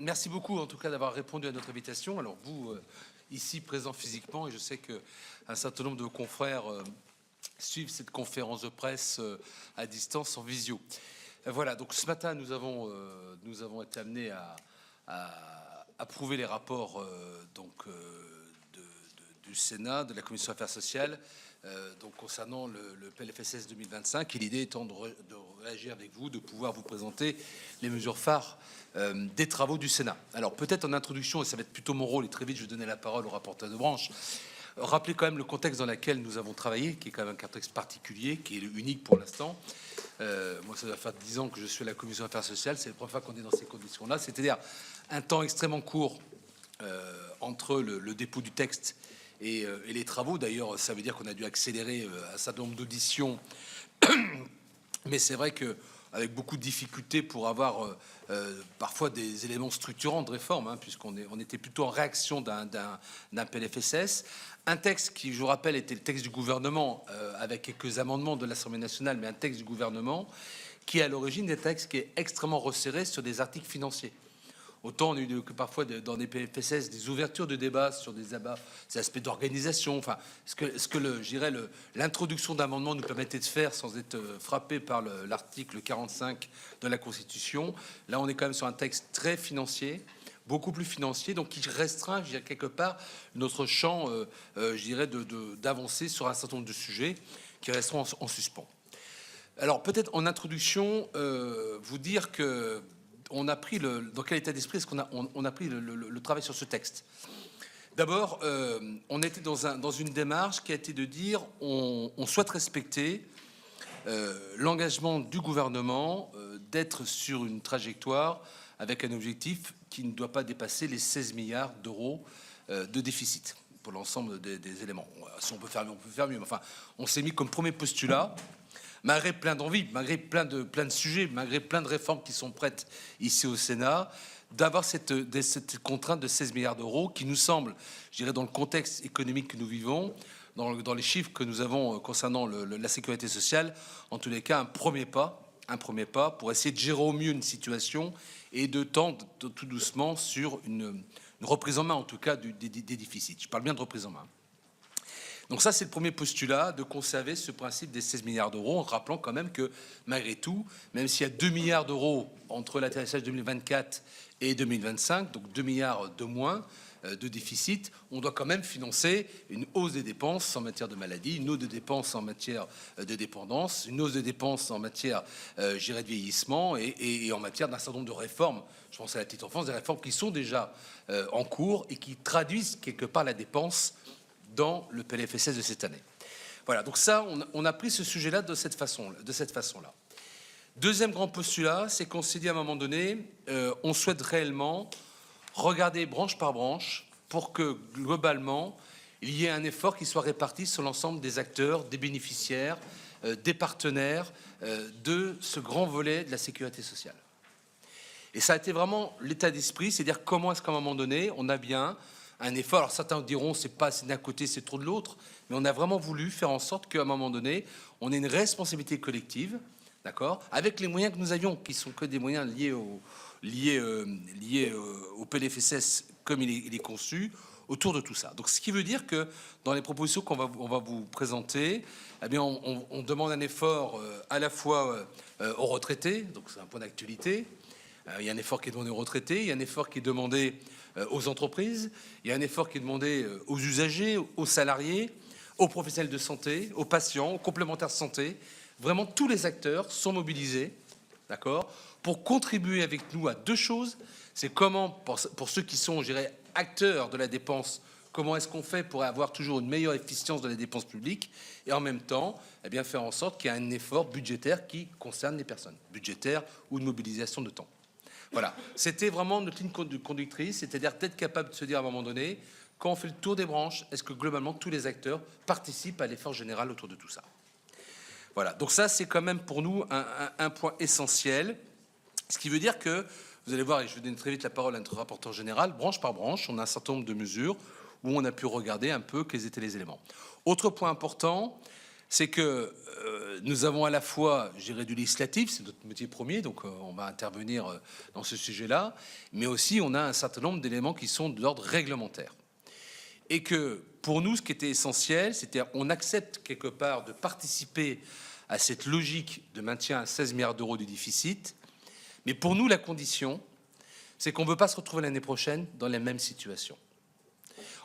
merci beaucoup en tout cas d'avoir répondu à notre invitation. Alors vous, ici présent physiquement, et je sais qu'un certain nombre de vos confrères suivent cette conférence de presse à distance en visio. Voilà, donc ce matin, nous avons été amenés à approuver les rapports du Sénat, de la Commission Affaires sociales, donc concernant le PLFSS 2025, et l'idée étant de réagir avec vous, de pouvoir vous présenter les mesures phares des travaux du Sénat. Alors peut-être en introduction, et ça va être plutôt mon rôle, et très vite je vais donner la parole au rapporteur de branche, rappeler quand même le contexte dans lequel nous avons travaillé, qui est quand même un contexte particulier, qui est unique pour l'instant. Moi, ça va faire 10 ans que je suis à la Commission Affaires sociales, c'est la première fois qu'on est dans ces conditions-là, c'est-à-dire un temps extrêmement court entre le dépôt du texte et les travaux. D'ailleurs, ça veut dire qu'on a dû accélérer un certain nombre d'auditions, mais c'est vrai qu'avec beaucoup de difficultés pour avoir parfois des éléments structurants de réforme, puisqu'on était plutôt en réaction d'un PLFSS. Un texte qui, je vous rappelle, était le texte du gouvernement, avec quelques amendements de l'Assemblée nationale, mais un texte du gouvernement qui est à l'origine des textes qui est extrêmement resserré sur des articles financiers. Autant on a eu que parfois dans des PLFSS des ouvertures de débat sur des aspects d'organisation. Enfin, ce que l'introduction d'amendements nous permettait de faire sans être frappé par l'article 45 de la Constitution. Là, on est quand même sur un texte très financier, beaucoup plus financier, donc qui restreint, je dirais, quelque part notre champ, d'avancer sur un certain nombre de sujets qui resteront en suspens. Alors, peut-être en introduction, vous dire que on a pris dans quel état d'esprit est-ce qu'on a pris le travail sur ce texte. D'abord, on était dans une démarche qui a été de dire on souhaite respecter l'engagement du gouvernement d'être sur une trajectoire avec un objectif qui ne doit pas dépasser les 16 milliards d'euros de déficit pour l'ensemble des éléments. Si on peut faire mieux, on peut faire mieux. Mais enfin, on s'est mis comme premier postulat, malgré plein d'envies, malgré plein de sujets, malgré plein de réformes qui sont prêtes ici au Sénat, d'avoir cette contrainte de 16 milliards d'euros qui nous semble, je dirais, dans le contexte économique que nous vivons, dans les chiffres que nous avons concernant la sécurité sociale, en tous les cas, un premier pas pour essayer de gérer au mieux une situation et de tendre tout doucement sur une reprise en main, en tout cas, des déficits. Je parle bien de reprise en main. Donc ça, c'est le premier postulat, de conserver ce principe des 16 milliards d'euros, en rappelant quand même que, malgré tout, même s'il y a 2 milliards d'euros entre l'atterrissage 2024 et 2025, donc 2 milliards de moins de déficit, on doit quand même financer une hausse des dépenses en matière de maladie, une hausse de dépenses en matière de dépendance, une hausse de dépenses en matière, de vieillissement et en matière d'un certain nombre de réformes. Je pense à la petite enfance, des réformes qui sont déjà en cours et qui traduisent quelque part la dépense dans le PLFSS de cette année. Voilà, donc ça, on a pris ce sujet-là de cette façon-là. Deuxième grand postulat, c'est qu'on s'est dit à un moment donné, on souhaite réellement regarder branche par branche pour que, globalement, il y ait un effort qui soit réparti sur l'ensemble des acteurs, des bénéficiaires, des partenaires de ce grand volet de la sécurité sociale. Et ça a été vraiment l'état d'esprit, c'est-à-dire comment est-ce qu'à un moment donné, on a bien un effort. Alors certains diront c'est pas assez d'un côté, c'est trop de l'autre, mais on a vraiment voulu faire en sorte qu'à un moment donné, on ait une responsabilité collective, d'accord, avec les moyens que nous avions, qui sont que des moyens liés au PLFSS comme il est conçu, autour de tout ça. Donc ce qui veut dire que dans les propositions qu'on va vous présenter, eh bien on demande un effort à la fois aux retraités, donc c'est un point d'actualité. Il y a un effort qui est demandé aux retraités, il y a un effort qui est demandé aux entreprises, il y a un effort qui est demandé aux usagers, aux salariés, aux professionnels de santé, aux patients, aux complémentaires de santé. Vraiment, tous les acteurs sont mobilisés, d'accord, pour contribuer avec nous à deux choses. C'est comment, pour ceux qui sont, je dirais, acteurs de la dépense, comment est-ce qu'on fait pour avoir toujours une meilleure efficience de la dépense publique et en même temps, eh bien, faire en sorte qu'il y ait un effort budgétaire qui concerne les personnes, budgétaire ou de mobilisation de temps. Voilà, c'était vraiment notre ligne conductrice, c'est-à-dire d'être capable de se dire à un moment donné, quand on fait le tour des branches, est-ce que globalement tous les acteurs participent à l'effort général autour de tout ça? Voilà, donc ça c'est quand même pour nous un point essentiel, ce qui veut dire que, vous allez voir, et je vais donner très vite la parole à notre rapporteur général, branche par branche, on a un certain nombre de mesures où on a pu regarder un peu quels étaient les éléments. Autre point important, c'est que nous avons à la fois, je dirais, du législatif, c'est notre métier premier, donc on va intervenir dans ce sujet-là, mais aussi on a un certain nombre d'éléments qui sont de l'ordre réglementaire. Et que pour nous, ce qui était essentiel, c'était on accepte quelque part de participer à cette logique de maintien à 16 milliards d'euros de déficit, mais pour nous, la condition, c'est qu'on ne veut pas se retrouver l'année prochaine dans la même situation.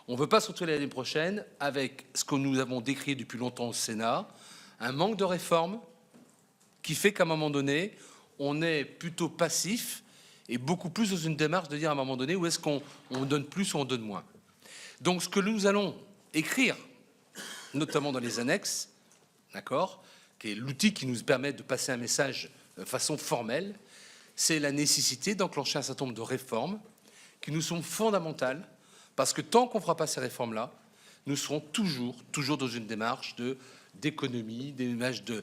On ne veut pas se retrouver l'année prochaine avec ce que nous avons décrit depuis longtemps au Sénat, un manque de réforme qui fait qu'à un moment donné, on est plutôt passif et beaucoup plus dans une démarche de dire à un moment donné où est-ce qu'on donne plus ou on donne moins. Donc ce que nous allons écrire, notamment dans les annexes, d'accord, qui est l'outil qui nous permet de passer un message de façon formelle, c'est la nécessité d'enclencher un certain nombre de réformes qui nous sont fondamentales, parce que tant qu'on ne fera pas ces réformes-là, nous serons toujours dans une démarche d'économie, des démarches de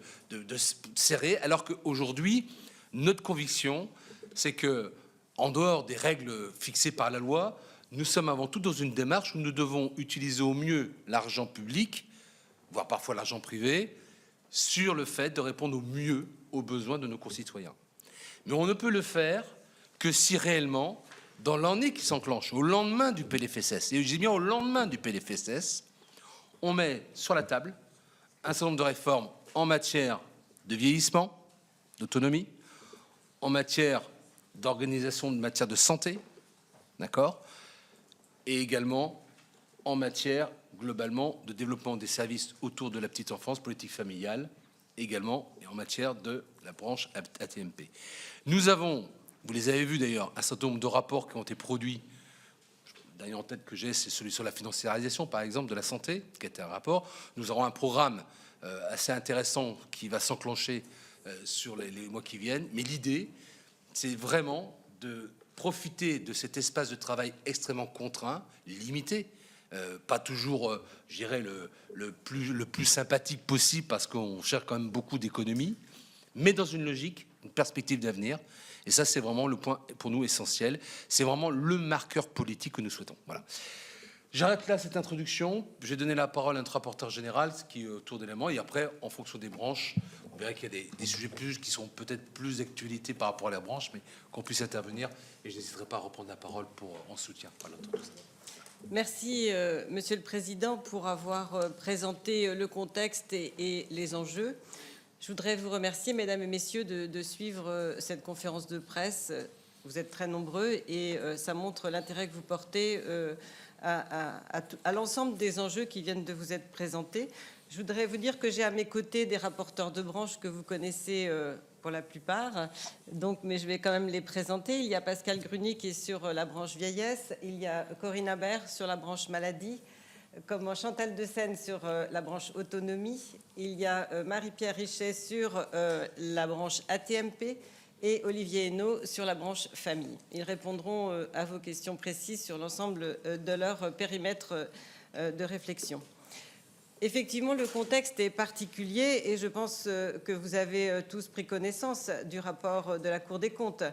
serrer, alors qu'aujourd'hui, notre conviction, c'est que, en dehors des règles fixées par la loi, nous sommes avant tout dans une démarche où nous devons utiliser au mieux l'argent public, voire parfois l'argent privé, sur le fait de répondre au mieux aux besoins de nos concitoyens. Mais on ne peut le faire que si réellement, dans l'année qui s'enclenche, au lendemain du PLFSS, et j'ai bien au lendemain du PLFSS, on met sur la table un certain nombre de réformes en matière de vieillissement, d'autonomie, en matière d'organisation, de matière de santé, d'accord, et également en matière, globalement, de développement des services autour de la petite enfance, politique familiale, également, et en matière de la branche AT-MP. Nous avons, vous les avez vus d'ailleurs, un certain nombre de rapports qui ont été produits. Le dernier en tête que j'ai, c'est celui sur la financiarisation, par exemple, de la santé, qui était un rapport. Nous aurons un programme assez intéressant qui va s'enclencher sur les mois qui viennent. Mais l'idée, c'est vraiment de profiter de cet espace de travail extrêmement contraint, limité, pas toujours, je dirais, le plus sympathique possible, parce qu'on cherche quand même beaucoup d'économies, mais dans une logique, une perspective d'avenir. Et ça, c'est vraiment le point pour nous essentiel. C'est vraiment le marqueur politique que nous souhaitons. Voilà. J'arrête là cette introduction. Je vais donner la parole à notre rapporteur général, ce qui est autour d'éléments. Et après, en fonction des branches, on verra qu'il y a des sujets qui sont peut-être plus d'actualité par rapport à la branche, mais qu'on puisse intervenir. Et je n'hésiterai pas à reprendre la parole en soutien. Voilà, merci, Monsieur le Président, pour avoir présenté le contexte et les enjeux. Je voudrais vous remercier, mesdames et messieurs, de suivre cette conférence de presse. Vous êtes très nombreux et ça montre l'intérêt que vous portez à l'ensemble des enjeux qui viennent de vous être présentés. Je voudrais vous dire que j'ai à mes côtés des rapporteurs de branche que vous connaissez pour la plupart, mais je vais quand même les présenter. Il y a Pascal Gruny qui est sur la branche vieillesse, il y a Corinne Habert sur la branche maladie, comme Chantal Decenne sur la branche autonomie, il y a Marie-Pierre Richet sur la branche AT-MP et Olivier Hennaut sur la branche famille. Ils répondront à vos questions précises sur l'ensemble de leur périmètre de réflexion. Effectivement, le contexte est particulier et je pense que vous avez tous pris connaissance du rapport de la Cour des comptes.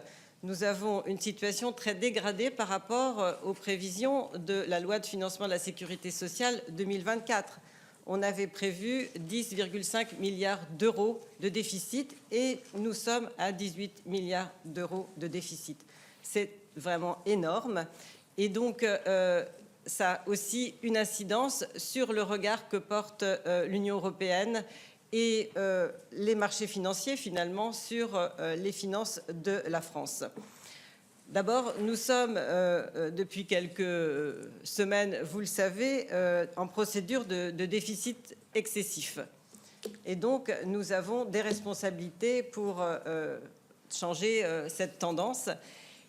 Nous avons une situation très dégradée par rapport aux prévisions de la loi de financement de la sécurité sociale 2024. On avait prévu 10,5 milliards d'euros de déficit et nous sommes à 18 milliards d'euros de déficit. C'est vraiment énorme. Et donc, ça a aussi une incidence sur le regard que porte l'Union européenne et les marchés financiers, finalement, sur les finances de la France. D'abord, nous sommes, depuis quelques semaines, vous le savez, en procédure de déficit excessif. Et donc, nous avons des responsabilités pour changer cette tendance.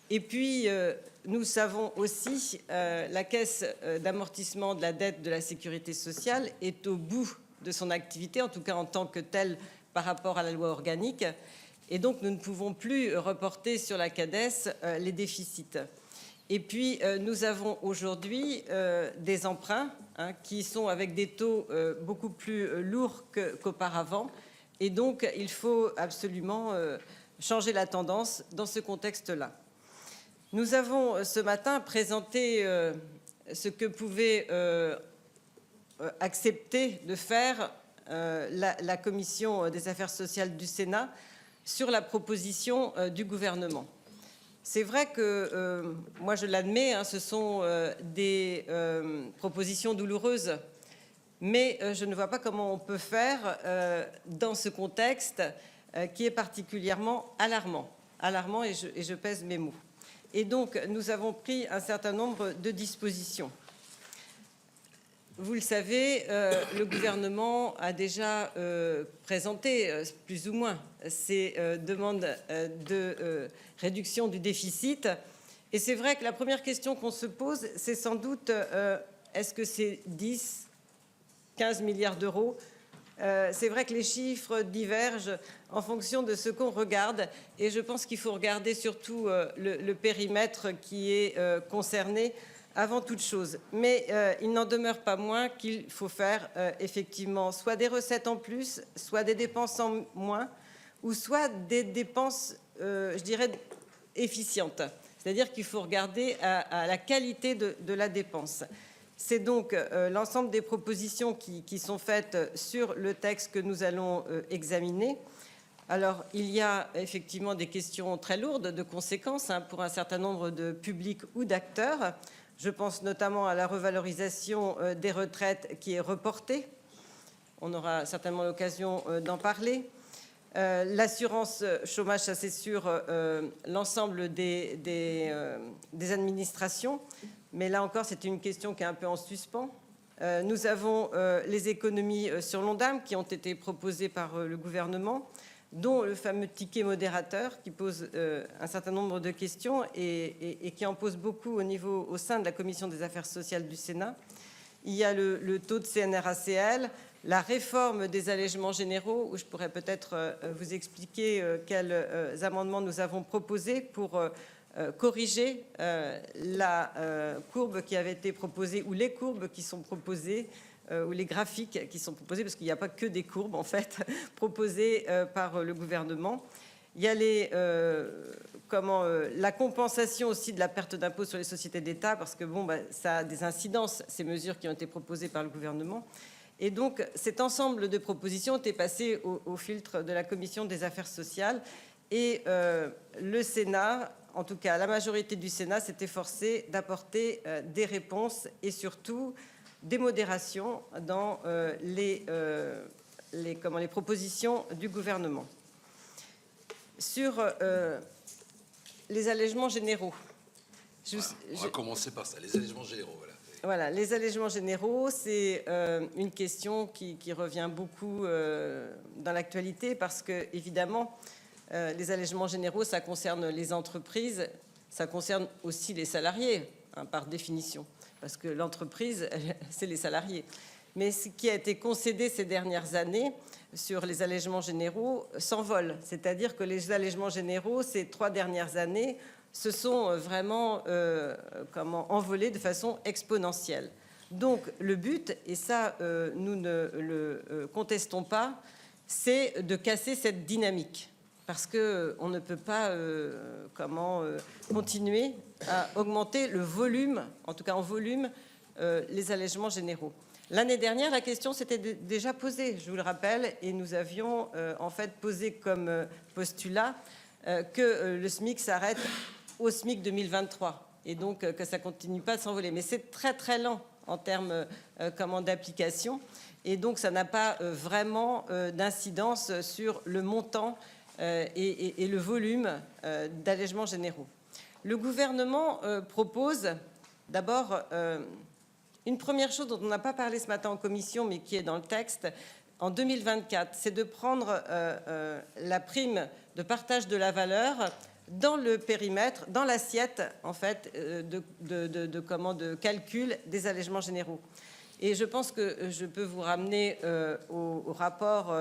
Et puis, nous savons aussi la caisse d'amortissement de la dette de la sécurité sociale est au bout de son activité, en tout cas en tant que telle par rapport à la loi organique. Et donc, nous ne pouvons plus reporter sur la CADES les déficits. Et puis, nous avons aujourd'hui des emprunts qui sont avec des taux beaucoup plus lourds qu'auparavant. Et donc, il faut absolument changer la tendance dans ce contexte-là. Nous avons ce matin présenté ce que pouvait accepter de faire la Commission des affaires sociales du Sénat sur la proposition du gouvernement. C'est vrai que, moi je l'admets, hein, ce sont des propositions douloureuses, mais je ne vois pas comment on peut faire dans ce contexte qui est particulièrement alarmant, et je pèse mes mots. Et donc, nous avons pris un certain nombre de dispositions. Vous le savez, le gouvernement a déjà présenté, plus ou moins, ses demandes de réduction du déficit. Et c'est vrai que la première question qu'on se pose, c'est sans doute, est-ce que c'est 10, 15 milliards d'euros? C'est vrai que les chiffres divergent en fonction de ce qu'on regarde, et je pense qu'il faut regarder surtout le périmètre qui est concerné avant toute chose. Mais il n'en demeure pas moins qu'il faut faire effectivement soit des recettes en plus, soit des dépenses en moins, ou soit des dépenses, je dirais, efficientes. C'est-à-dire qu'il faut regarder à la qualité de la dépense. C'est donc l'ensemble des propositions qui sont faites sur le texte que nous allons examiner. Alors, il y a effectivement des questions très lourdes de conséquences pour un certain nombre de publics ou d'acteurs. Je pense notamment à la revalorisation des retraites qui est reportée. On aura certainement l'occasion d'en parler. L'assurance chômage, ça c'est sur l'ensemble des administrations. Mais là encore, c'est une question qui est un peu en suspens. Nous avons les économies sur l'Ondam qui ont été proposées par le gouvernement, dont le fameux ticket modérateur qui pose un certain nombre de questions et qui en pose beaucoup au sein de la Commission des affaires sociales du Sénat. Il y a le taux de CNRACL, la réforme des allègements généraux, où je pourrais peut-être vous expliquer quels amendements nous avons proposés pour corriger la courbe qui avait été proposée, ou les courbes qui sont proposées, ou les graphiques qui sont proposés, parce qu'il n'y a pas que des courbes, en fait, proposées par le gouvernement. Il y a la compensation aussi de la perte d'impôt sur les sociétés d'État, parce que ça a des incidences, ces mesures qui ont été proposées par le gouvernement. Et donc, cet ensemble de propositions était passé au filtre de la Commission des affaires sociales. Et le Sénat, en tout cas la majorité du Sénat, s'est efforcé d'apporter des réponses et surtout des modérations dans les propositions du gouvernement. Sur les allègements généraux. On va commencer par ça, les allègements généraux. Voilà, les allègements généraux, c'est une question qui revient beaucoup dans l'actualité parce que, évidemment, les allègements généraux, ça concerne les entreprises, ça concerne aussi les salariés, par définition, parce que l'entreprise, c'est les salariés. Mais ce qui a été concédé ces dernières années sur les allègements généraux s'envole. C'est-à-dire que les allègements généraux, ces 3 dernières années, se sont vraiment envolés de façon exponentielle. Donc le but, et ça nous ne le contestons pas, c'est de casser cette dynamique. Parce qu'on ne peut pas continuer à augmenter le volume, en tout cas en volume, les allègements généraux. L'année dernière, la question s'était déjà posée, je vous le rappelle, et nous avions en fait posé comme postulat que le SMIC s'arrête au SMIC 2023 et donc que ça ne continue pas de s'envoler. Mais c'est très très lent en termes d'application et donc ça n'a pas vraiment d'incidence sur le montant et le volume d'allègements généraux. Le gouvernement propose d'abord une première chose dont on n'a pas parlé ce matin en commission, mais qui est dans le texte, en 2024, c'est de prendre la prime de partage de la valeur dans le périmètre, dans l'assiette, en fait, de calcul des allègements généraux. Et je pense que je peux vous ramener au rapport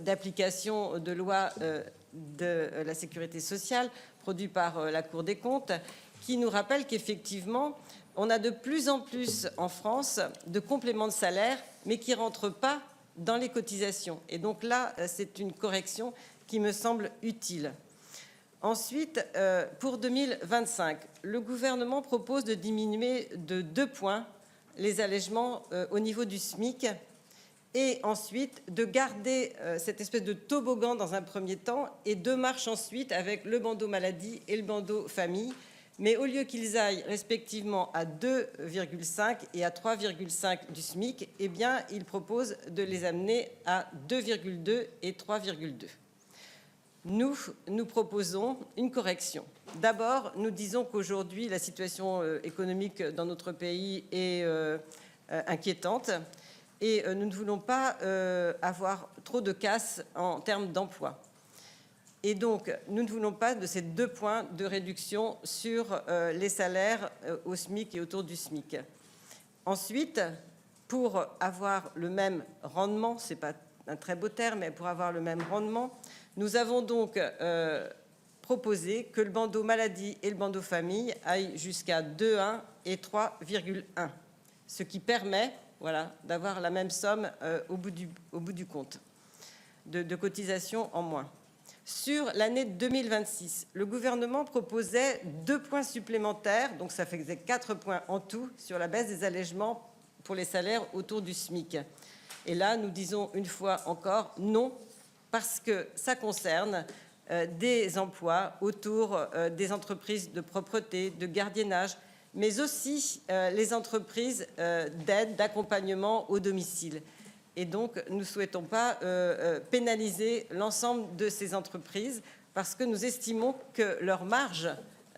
d'application de loi de la sécurité sociale produit par la Cour des comptes, qui nous rappelle qu'effectivement, on a de plus en plus en France de compléments de salaire, mais qui ne rentrent pas dans les cotisations. Et donc là, c'est une correction qui me semble utile. Ensuite, pour 2025, le gouvernement propose de diminuer de 2 points les allègements au niveau du SMIC et ensuite de garder cette espèce de toboggan dans un premier temps et 2 marches ensuite avec le bandeau maladie et le bandeau famille. Mais au lieu qu'ils aillent respectivement à 2,5 et à 3,5 du SMIC, eh bien, il propose de les amener à 2,2 et 3,2. Nous proposons une correction. D'abord, nous disons qu'aujourd'hui, la situation économique dans notre pays est inquiétante et nous ne voulons pas avoir trop de casse en termes d'emploi. Et donc, nous ne voulons pas de ces 2 points de réduction sur les salaires au SMIC et autour du SMIC. Ensuite, pour avoir le même rendement, ce n'est pas un très beau terme, mais pour avoir le même rendement, nous avons donc proposé que le bandeau maladie et le bandeau famille aillent jusqu'à 2,1 et 3,1, ce qui permet, voilà, d'avoir la même somme au bout du compte de cotisation en moins. Sur l'année 2026, le gouvernement proposait 2 points supplémentaires, donc ça faisait 4 points en tout, sur la baisse des allègements pour les salaires autour du SMIC. Et là, nous disons une fois encore non, parce que ça concerne des emplois autour des entreprises de propreté, de gardiennage, mais aussi les entreprises d'aide, d'accompagnement au domicile. Et donc, nous ne souhaitons pas pénaliser l'ensemble de ces entreprises parce que nous estimons que leurs marges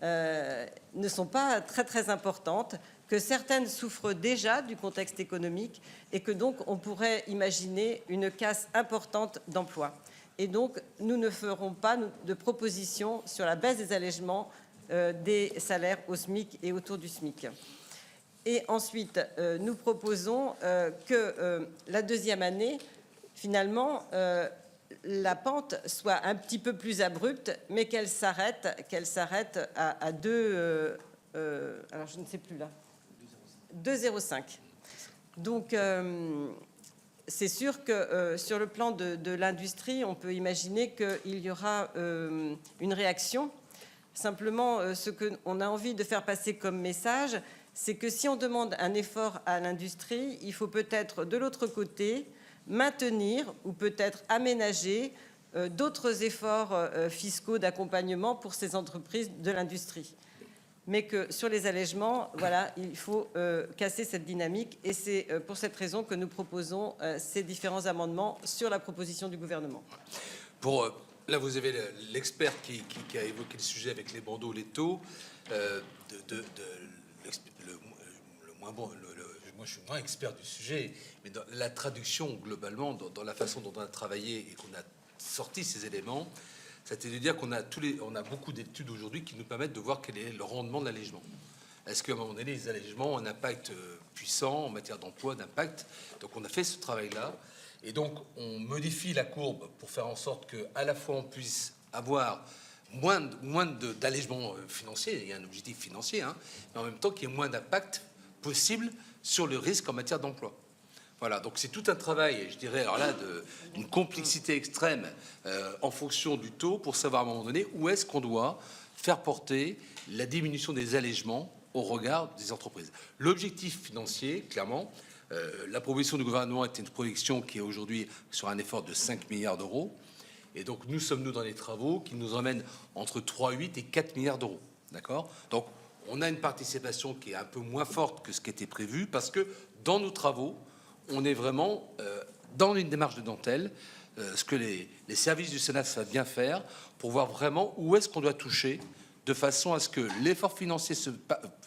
ne sont pas très importantes, que certaines souffrent déjà du contexte économique et que donc on pourrait imaginer une casse importante d'emplois. Et donc, nous ne ferons pas de proposition sur la baisse des allègements des salaires au SMIC et autour du SMIC. Et ensuite, nous proposons que la deuxième année, finalement, la pente soit un petit peu plus abrupte, mais qu'elle s'arrête à 2, alors je ne sais plus là, 2,05. Donc, c'est sûr que sur le plan de l'industrie, on peut imaginer qu'il y aura une réaction. Simplement, ce qu'on a envie de faire passer comme message, c'est que si on demande un effort à l'industrie, il faut peut-être de l'autre côté maintenir ou peut-être aménager d'autres efforts fiscaux d'accompagnement pour ces entreprises de l'industrie. Mais que sur les allègements, voilà, il faut casser cette dynamique et c'est pour cette raison que nous proposons ces différents amendements sur la proposition du gouvernement. Là, vous avez l'expert qui a évoqué le sujet avec les bandeaux, les taux. Moi, je suis moins expert du sujet, mais dans la traduction, globalement, dans la façon dont on a travaillé et qu'on a sorti ces éléments, c'était de dire qu'on a beaucoup d'études aujourd'hui qui nous permettent de voir quel est le rendement de l'allègement. Est-ce qu'à un moment donné, les allègements ont un impact puissant en matière d'emploi, d'impact? Donc, on a fait ce travail-là. Et donc, on modifie la courbe pour faire en sorte qu'à la fois, on puisse avoir moins d'allègements financiers, il y a un objectif financier, hein, mais en même temps qu'il y ait moins d'impact possible sur le risque en matière d'emploi. Voilà, donc c'est tout un travail, je dirais, alors là, d'une complexité extrême en fonction du taux pour savoir à un moment donné où est-ce qu'on doit faire porter la diminution des allègements au regard des entreprises. L'objectif financier, clairement, la proposition du gouvernement était une projection qui est aujourd'hui sur un effort de 5 milliards d'euros. Et donc, nous sommes dans les travaux qui nous emmènent entre 3,8 et 4 milliards d'euros. D'accord? Donc, on a une participation qui est un peu moins forte que ce qui était prévu parce que dans nos travaux, on est vraiment dans une démarche de dentelle, ce que les services du Sénat savent bien faire pour voir vraiment où est-ce qu'on doit toucher de façon à ce que l'effort financier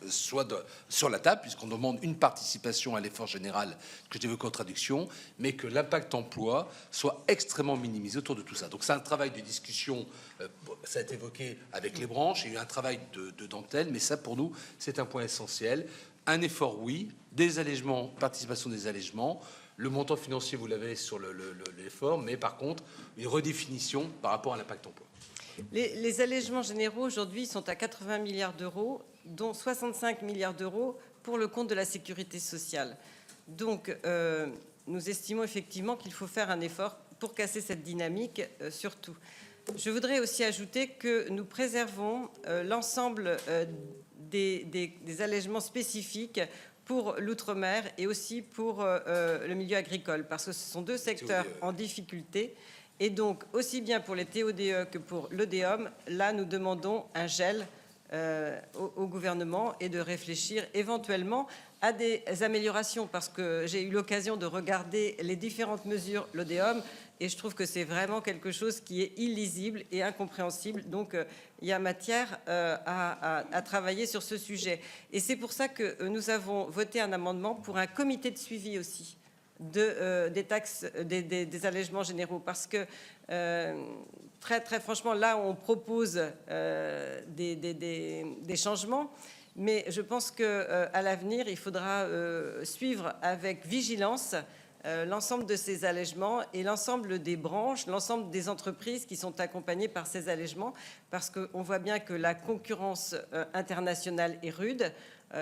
soit sur la table, puisqu'on demande une participation à l'effort général que j'évoque en traduction, mais que l'impact emploi soit extrêmement minimisé autour de tout ça. Donc c'est un travail de discussion, ça a été évoqué avec les branches, il y a eu un travail de dentelle, mais ça pour nous c'est un point essentiel. Un effort oui, des allègements, participation des allègements, le montant financier vous l'avez sur l'effort, mais par contre une redéfinition par rapport à l'impact emploi. Les allègements généraux aujourd'hui sont à 80 milliards d'euros, dont 65 milliards d'euros pour le compte de la sécurité sociale. Donc, nous estimons effectivement qu'il faut faire un effort pour casser cette dynamique, surtout. Je voudrais aussi ajouter que nous préservons l'ensemble des allègements spécifiques pour l'outre-mer et aussi pour le milieu agricole, parce que ce sont deux secteurs en difficulté. Et donc, aussi bien pour les TODE que pour l'EDEOM, là, nous demandons un gel au gouvernement et de réfléchir éventuellement à des améliorations, parce que j'ai eu l'occasion de regarder les différentes mesures l'ODEOM et je trouve que c'est vraiment quelque chose qui est illisible et incompréhensible. Donc, il y a matière à travailler sur ce sujet. Et c'est pour ça que nous avons voté un amendement pour un comité de suivi aussi des taxes, des allègements généraux, parce que très franchement, là, on propose des changements. Mais je pense qu'à l'avenir, il faudra suivre avec vigilance l'ensemble de ces allègements et l'ensemble des branches, l'ensemble des entreprises qui sont accompagnées par ces allègements, parce qu'on voit bien que la concurrence internationale est rude.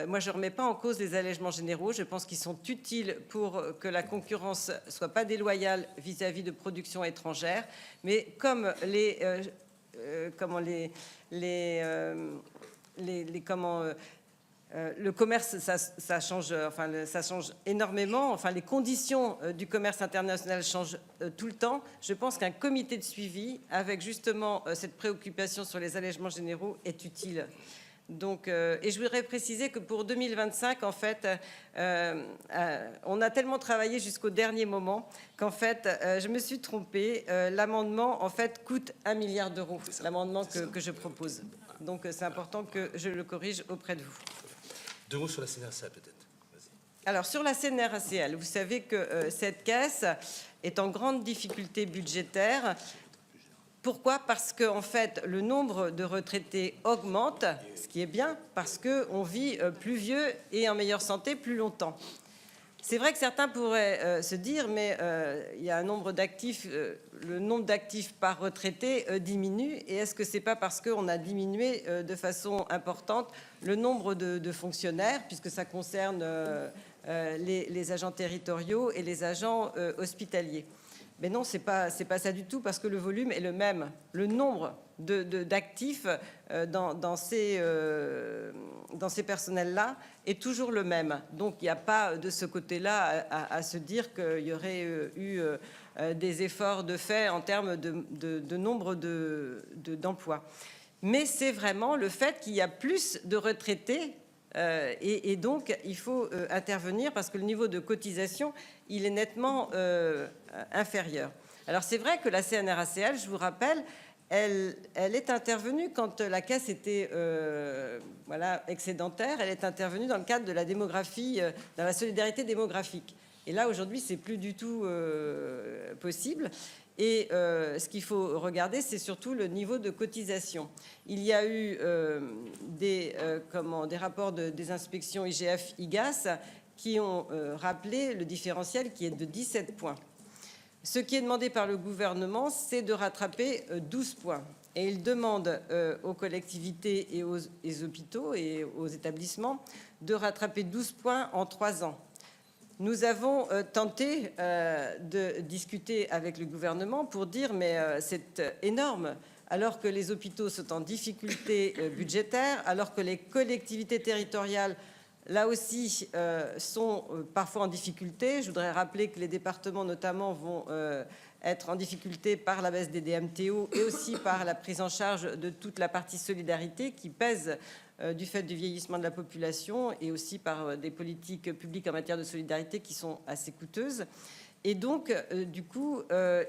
Moi, je ne remets pas en cause les allègements généraux. Je pense qu'ils sont utiles pour que la concurrence ne soit pas déloyale vis-à-vis de productions étrangères. Mais comme le commerce, ça change, ça change énormément. Enfin, les conditions du commerce international changent tout le temps. Je pense qu'un comité de suivi, avec justement cette préoccupation sur les allègements généraux, est utile. Donc, et je voudrais préciser que pour 2025, en fait, on a tellement travaillé jusqu'au dernier moment qu'en fait, je me suis trompée. L'amendement, en fait, coûte 1 milliard d'euros, l'amendement que je propose. Donc, c'est important que je le corrige auprès de vous. 2 mots sur la CNRACL, peut-être. Alors, sur la CNRACL, vous savez que cette caisse est en grande difficulté budgétaire. Pourquoi? Parce que en fait, le nombre de retraités augmente, ce qui est bien, parce qu'on vit plus vieux et en meilleure santé plus longtemps. C'est vrai que certains pourraient se dire, mais il y a un nombre d'actifs, le nombre d'actifs par retraité diminue, et est-ce que c'est pas parce qu'on a diminué de façon importante le nombre de fonctionnaires, puisque ça concerne les agents territoriaux et les agents hospitaliers? Mais non, c'est pas ça du tout, parce que le volume est le même. Le nombre d'actifs dans ces personnels-là est toujours le même. Donc, il n'y a pas de ce côté-là à se dire qu'il y aurait eu des efforts de fait en termes de nombre d'emplois. Mais c'est vraiment le fait qu'il y a plus de retraités et donc, il faut intervenir parce que le niveau de cotisation, il est nettement inférieur. Alors, c'est vrai que la CNRACL, je vous rappelle, elle est intervenue quand la caisse était excédentaire. Elle est intervenue dans le cadre de la démographie, dans la solidarité démographique. Et là, aujourd'hui, c'est plus du tout possible. Et ce qu'il faut regarder, c'est surtout le niveau de cotisation. Il y a eu des rapports des inspections IGF, IGAS qui ont rappelé le différentiel qui est de 17 points. Ce qui est demandé par le gouvernement, c'est de rattraper 12 points. Et il demande aux collectivités et aux hôpitaux et aux établissements de rattraper 12 points en 3 ans. Nous avons tenté de discuter avec le gouvernement pour dire mais c'est énorme, alors que les hôpitaux sont en difficulté budgétaire, alors que les collectivités territoriales, là aussi, sont parfois en difficulté. Je voudrais rappeler que les départements notamment vont être en difficulté par la baisse des DMTO et aussi par la prise en charge de toute la partie solidarité qui pèse du fait du vieillissement de la population et aussi par des politiques publiques en matière de solidarité qui sont assez coûteuses. Et donc, du coup, on a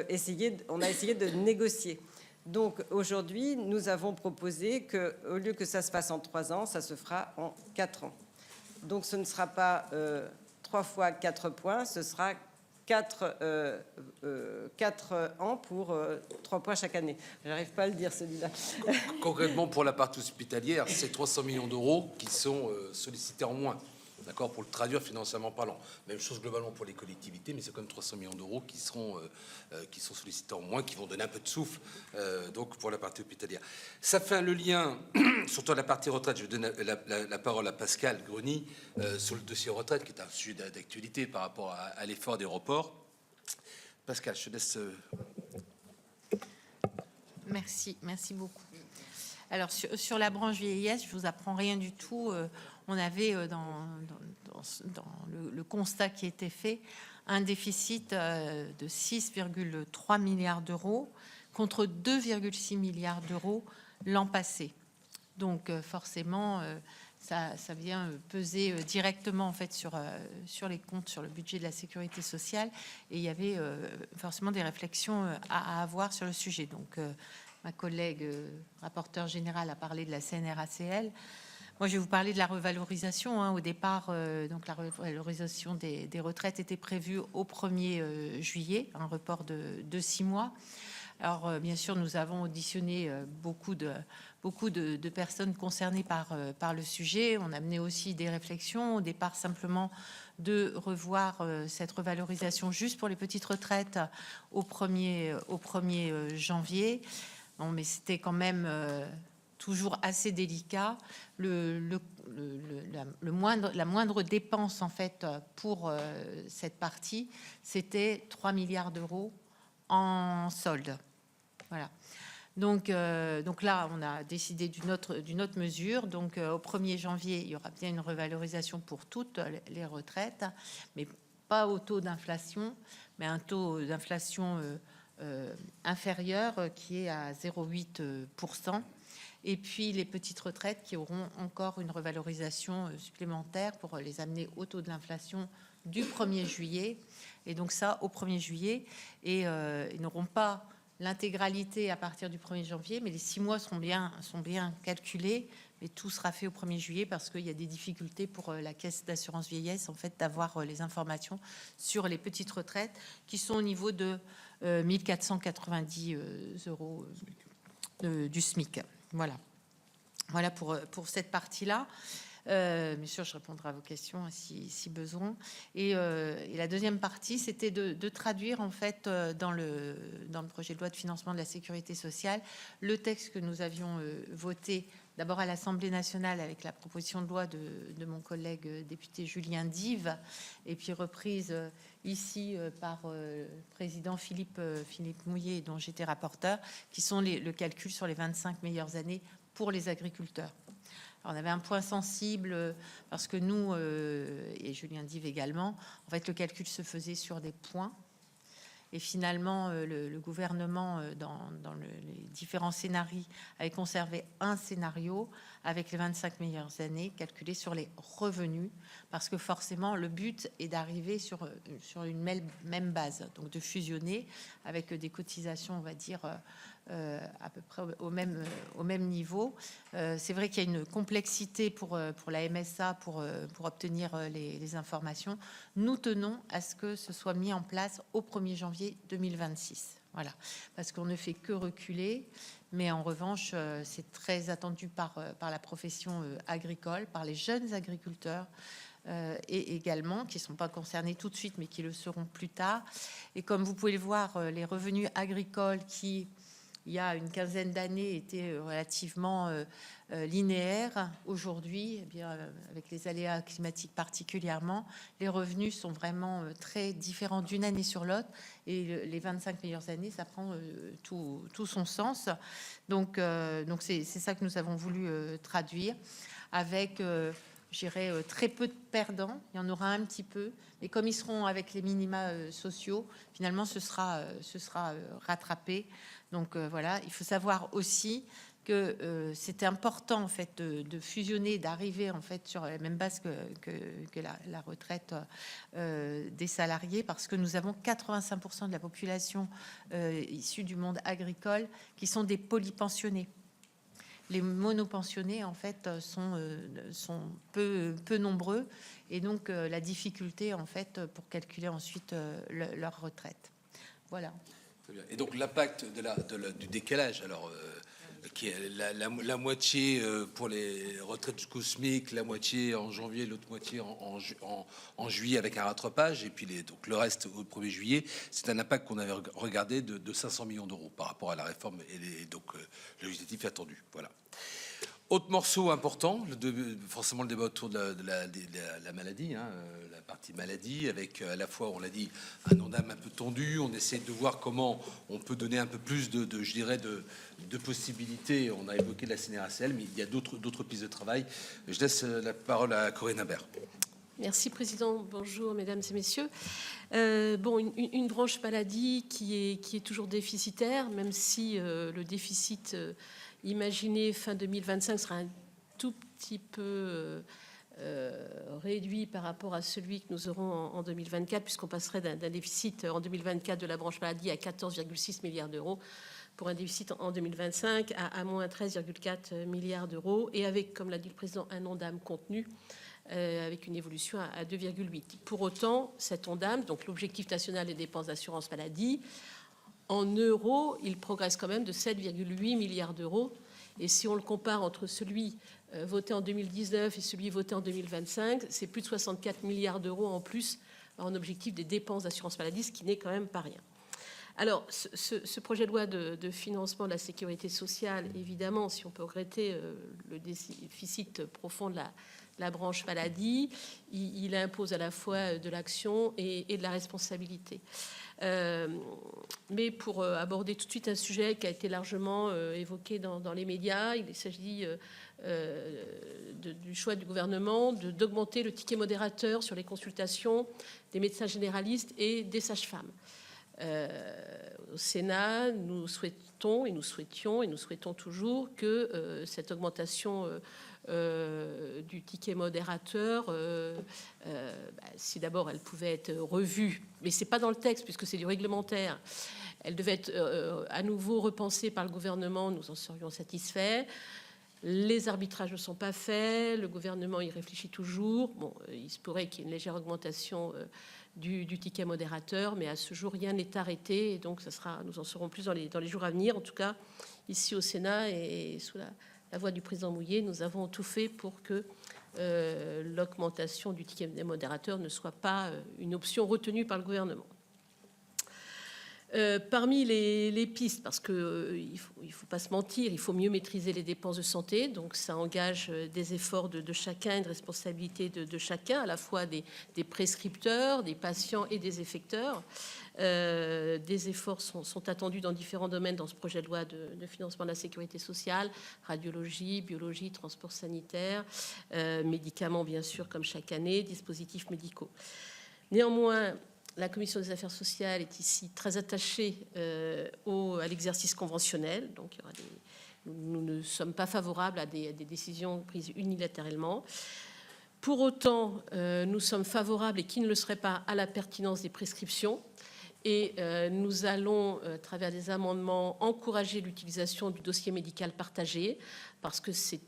essayé de négocier. Donc, aujourd'hui, nous avons proposé qu'au lieu que ça se fasse en 3 ans, ça se fera en 4 ans. Donc, ce ne sera pas 3 fois 4 points, ce sera 4 ans pour 3 points chaque année. Je n'arrive pas à le dire, celui-là. Concrètement, pour la partie hospitalière, c'est 300 millions d'euros qui sont sollicités en moins. D'accord, pour le traduire financièrement parlant. Même chose globalement pour les collectivités, mais c'est quand même 300 millions d'euros qui sont sollicités en moins, qui vont donner un peu de souffle donc pour la partie hospitalière. Ça fait le lien, surtout à la partie retraite. Je vais donner la parole à Pascal Gruny sur le dossier retraite, qui est un sujet d'actualité par rapport à l'effort des reports. Pascal, je te laisse. Merci beaucoup. Alors, sur la branche vieillesse, je vous apprends rien du tout. on avait dans le constat qui était fait un déficit de 6,3 milliards d'euros contre 2,6 milliards d'euros l'an passé. Donc forcément, ça vient peser directement en fait sur les comptes, sur le budget de la sécurité sociale, et il y avait forcément des réflexions à avoir sur le sujet. Donc ma collègue rapporteure générale a parlé de la CNRACL. Moi, je vais vous parler de la revalorisation. Au départ, donc la revalorisation des retraites était prévue au 1er juillet, un report de 6 mois. Alors, bien sûr, nous avons auditionné beaucoup de personnes concernées par le sujet. On a mené aussi des réflexions. Au départ, simplement de revoir cette revalorisation juste pour les petites retraites au 1er janvier. Bon, mais c'était quand même toujours assez délicat. La moindre dépense en fait pour cette partie, c'était 3 milliards d'euros en solde. Voilà. Donc là, on a décidé d'une autre mesure. Donc au 1er janvier, il y aura bien une revalorisation pour toutes les retraites, mais pas au taux d'inflation, mais un taux d'inflation inférieur qui est à 0,8%. Et puis les petites retraites qui auront encore une revalorisation supplémentaire pour les amener au taux de l'inflation du 1er juillet. Et donc ça, au 1er juillet. Et ils n'auront pas l'intégralité à partir du 1er janvier, mais les 6 mois sont bien calculés. Mais tout sera fait au 1er juillet parce qu'il y a des difficultés pour la caisse d'assurance vieillesse, en fait, d'avoir les informations sur les petites retraites qui sont au niveau de 1490 euros du SMIC. Voilà pour cette partie-là. Bien sûr, je répondrai à vos questions si besoin. Et la deuxième partie, c'était de traduire en fait dans le projet de loi de financement de la sécurité sociale le texte que nous avions voté d'abord à l'Assemblée nationale avec la proposition de loi de mon collègue député Julien Dive, et puis reprise ici par le président Philippe Mouillet, dont j'étais rapporteur, qui sont le calcul sur les 25 meilleures années pour les agriculteurs. Alors, on avait un point sensible parce que nous, et Julien Dive également, en fait, le calcul se faisait sur des points. Et finalement, le gouvernement, dans les différents scénarios, avait conservé un scénario avec les 25 meilleures années calculées sur les revenus, parce que forcément, le but est d'arriver sur une même base, donc de fusionner avec des cotisations, on va dire, à peu près au même niveau. C'est vrai qu'il y a une complexité pour la MSA pour obtenir les informations. Nous tenons à ce que ce soit mis en place au 1er janvier 2026. Voilà, parce qu'on ne fait que reculer, mais en revanche, c'est très attendu par la profession agricole, par les jeunes agriculteurs, et également qui ne sont pas concernés tout de suite, mais qui le seront plus tard. Et comme vous pouvez le voir, les revenus agricoles qui, il y a une quinzaine d'années, étaient relativement linéaires. Aujourd'hui, eh bien, avec les aléas climatiques particulièrement, les revenus sont vraiment très différents d'une année sur l'autre. Et les 25 meilleures années, ça prend tout son sens. Donc c'est ça que nous avons voulu traduire avec... j'irai très peu de perdants, il y en aura un petit peu, mais comme ils seront avec les minima sociaux, finalement ce sera rattrapé. Donc voilà, il faut savoir aussi que c'était important en fait de fusionner, d'arriver en fait sur la même base que la retraite des salariés, parce que nous avons 85% de la population issue du monde agricole qui sont des polypensionnés. Les monopensionnés, en fait, sont peu nombreux, et donc la difficulté, en fait, pour calculer ensuite leur retraite. Voilà. Très bien. Et donc l'impact du décalage, alors qui est la moitié pour les retraites jusqu'au SMIC, la moitié en janvier, l'autre moitié en juillet avec un rattrapage, et puis donc le reste au 1er juillet, c'est un impact qu'on avait regardé de 500 millions d'euros par rapport à la réforme et donc le législatif attendu. Voilà. Autre morceau important, forcément le débat autour de la maladie, hein, la partie maladie, avec à la fois, on l'a dit, un Ondam un peu tendu. On essaie de voir comment on peut donner un peu plus je dirais, de possibilités. On a évoqué la CNRACL, mais il y a d'autres pistes de travail. Je laisse la parole à Corinne Imbert. Merci, Président. Bonjour, Mesdames et Messieurs. Une branche maladie qui est toujours déficitaire, même si le déficit imaginé fin 2025 sera un tout petit peu réduit par rapport à celui que nous aurons en 2024, puisqu'on passerait d'un déficit en 2024 de la branche maladie à 14,6 milliards d'euros pour un déficit en 2025 à moins 13,4 milliards d'euros, et avec, comme l'a dit le Président, un Ondam contenu avec une évolution à 2,8. Pour autant, cet Ondam, donc l'objectif national des dépenses d'assurance maladie, en euros, il progresse quand même de 7,8 milliards d'euros. Et si on le compare entre celui voté en 2019 et celui voté en 2025, c'est plus de 64 milliards d'euros en plus en objectif des dépenses d'assurance maladie, ce qui n'est quand même pas rien. Alors, ce projet de loi de financement de la sécurité sociale, évidemment, si on peut regretter le déficit profond de la branche maladie, il impose à la fois de l'action et de la responsabilité. Mais pour aborder tout de suite un sujet qui a été largement évoqué dans les médias, il s'agit du choix du gouvernement d'augmenter le ticket modérateur sur les consultations des médecins généralistes et des sages-femmes. Au Sénat, nous souhaitons et nous souhaitons toujours que cette augmentation du ticket modérateur, si d'abord elle pouvait être revue, mais c'est pas dans le texte puisque c'est du réglementaire, elle devait être à nouveau repensée par le gouvernement, nous en serions satisfaits. Les arbitrages ne sont pas faits, le gouvernement y réfléchit toujours. Bon, il se pourrait qu'il y ait une légère augmentation du ticket modérateur, mais à ce jour, rien n'est arrêté. Et donc, nous en saurons plus dans les jours à venir. En tout cas, ici au Sénat et sous la voix du président Mouillet, nous avons tout fait pour que l'augmentation du ticket modérateur ne soit pas une option retenue par le gouvernement. Parmi les pistes, parce qu'il il faut pas se mentir, il faut mieux maîtriser les dépenses de santé, donc ça engage des efforts de chacun, une responsabilité de chacun, à la fois des prescripteurs, des patients et des effecteurs. Des efforts sont attendus dans différents domaines dans ce projet de loi de financement de la sécurité sociale, radiologie, biologie, transport sanitaire, médicaments bien sûr comme chaque année, dispositifs médicaux. Néanmoins, la Commission des affaires sociales est ici très attachée à l'exercice conventionnel. Donc, nous ne sommes pas favorables à des décisions prises unilatéralement. Pour autant, nous sommes favorables, et qui ne le serait pas, à la pertinence des prescriptions. Et nous allons, à travers des amendements, encourager l'utilisation du dossier médical partagé, parce que c'est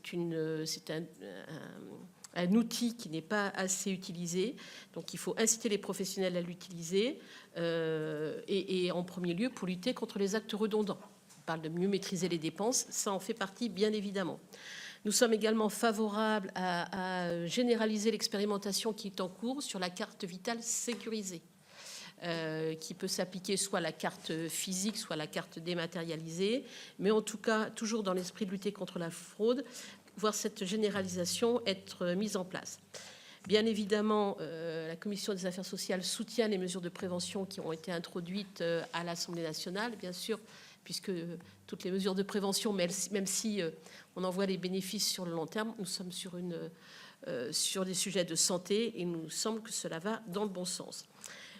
un outil qui n'est pas assez utilisé. Donc, il faut inciter les professionnels à l'utiliser, et en premier lieu pour lutter contre les actes redondants. On parle de mieux maîtriser les dépenses, ça en fait partie, bien évidemment. Nous sommes également favorables à généraliser l'expérimentation qui est en cours sur la carte vitale sécurisée, qui peut s'appliquer soit à la carte physique, soit à la carte dématérialisée, mais en tout cas, toujours dans l'esprit de lutter contre la fraude, voir cette généralisation être mise en place. Bien évidemment, la Commission des affaires sociales soutient les mesures de prévention qui ont été introduites à l'Assemblée nationale, bien sûr, puisque toutes les mesures de prévention, même si on en voit les bénéfices sur le long terme, nous sommes sur des sujets de santé et il nous semble que cela va dans le bon sens.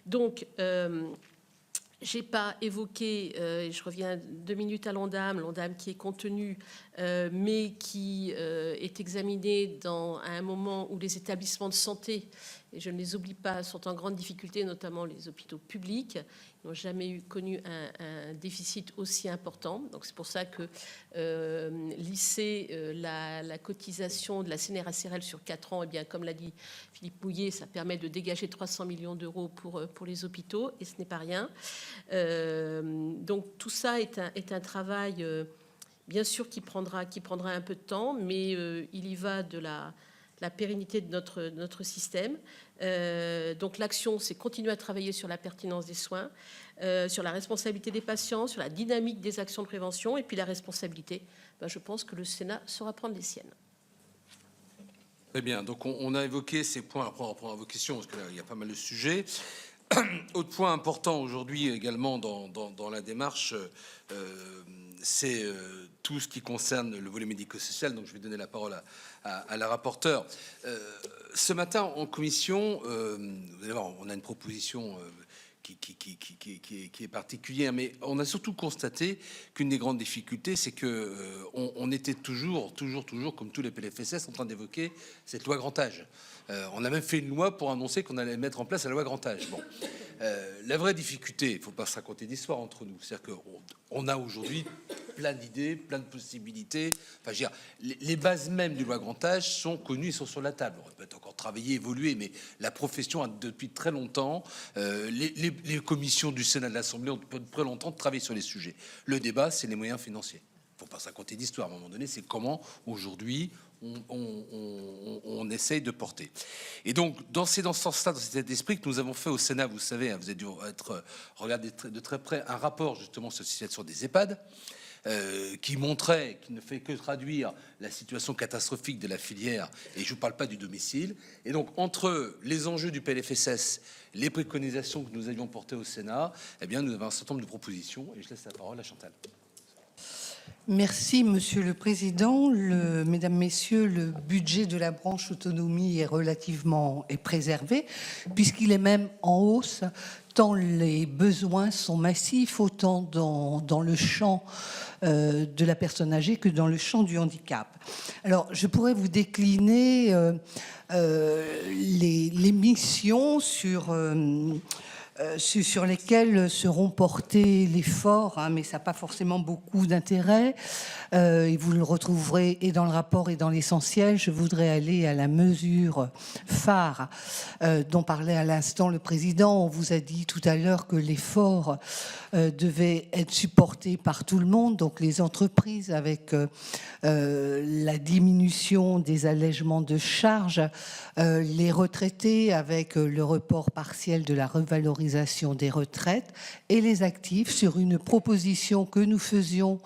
Donc, j'ai pas évoqué, je reviens 2 minutes à l'Ondam qui est contenu, mais qui est examiné à un moment où les établissements de santé, et je ne les oublie pas, sont en grande difficulté, notamment les hôpitaux publics, n'ont jamais connu un déficit aussi important. Donc c'est pour ça que lisser la cotisation de la CNRACL sur 4 ans, et bien comme l'a dit Philippe Mouillet, ça permet de dégager 300 millions d'euros pour les hôpitaux, et ce n'est pas rien. Donc tout ça est un travail bien sûr qui prendra un peu de temps, mais il y va de la pérennité de notre système. Donc l'action, c'est continuer à travailler sur la pertinence des soins, sur la responsabilité des patients, sur la dynamique des actions de prévention, et puis la responsabilité, je pense que le Sénat saura prendre les siennes. Très bien, donc on a évoqué ces points, après on reprend vos questions, parce que là, il y a pas mal de sujets. Autre point important aujourd'hui également dans la démarche, c'est tout ce qui concerne le volet médico-social. Donc je vais donner la parole à la rapporteure. Ce matin en commission, vous allez voir, on a une proposition qui est particulière, mais on a surtout constaté qu'une des grandes difficultés, c'est que on était toujours, comme tous les PLFSS, en train d'évoquer cette loi grand âge. On a même fait une loi pour annoncer qu'on allait mettre en place la loi grand âge. Bon, la vraie difficulté, il ne faut pas se raconter d'histoire entre nous, c'est-à-dire qu'on a aujourd'hui plein d'idées, plein de possibilités. Enfin, je veux dire, les bases mêmes du loi grand âge sont connues et sont sur la table. On peut peut-être encore travailler, évoluer, mais la profession a depuis très longtemps, les commissions du Sénat de l'Assemblée ont depuis très longtemps travaillé sur les sujets. Le débat, c'est les moyens financiers. Il ne faut pas se raconter d'histoire. À un moment donné, c'est comment aujourd'hui on essaye de porter. Et donc, dans ce sens-là, dans cet état d'esprit que nous avons fait au Sénat, vous savez, vous avez dû regarder de très près un rapport justement sur la situation des EHPAD, qui montrait, qui ne fait que traduire la situation catastrophique de la filière, et je ne vous parle pas du domicile. Et donc, entre les enjeux du PLFSS, les préconisations que nous avions portées au Sénat, eh bien, nous avons un certain nombre de propositions, et je laisse la parole à Chantal. Merci, Monsieur le Président. Mesdames, Messieurs, le budget de la branche autonomie est préservé, puisqu'il est même en hausse, tant les besoins sont massifs, autant dans le champ de la personne âgée que dans le champ du handicap. Alors, je pourrais vous décliner les missions sur lesquels seront portés l'effort, mais ça n'a pas forcément beaucoup d'intérêt. Et vous le retrouverez et dans le rapport et dans l'essentiel. Je voudrais aller à la mesure phare dont parlait à l'instant le président. On vous a dit tout à l'heure que l'effort devait être supporté par tout le monde, donc les entreprises avec la diminution des allègements de charges, les retraités avec le report partiel de la revalorisation des retraites et les actifs sur une proposition que nous faisions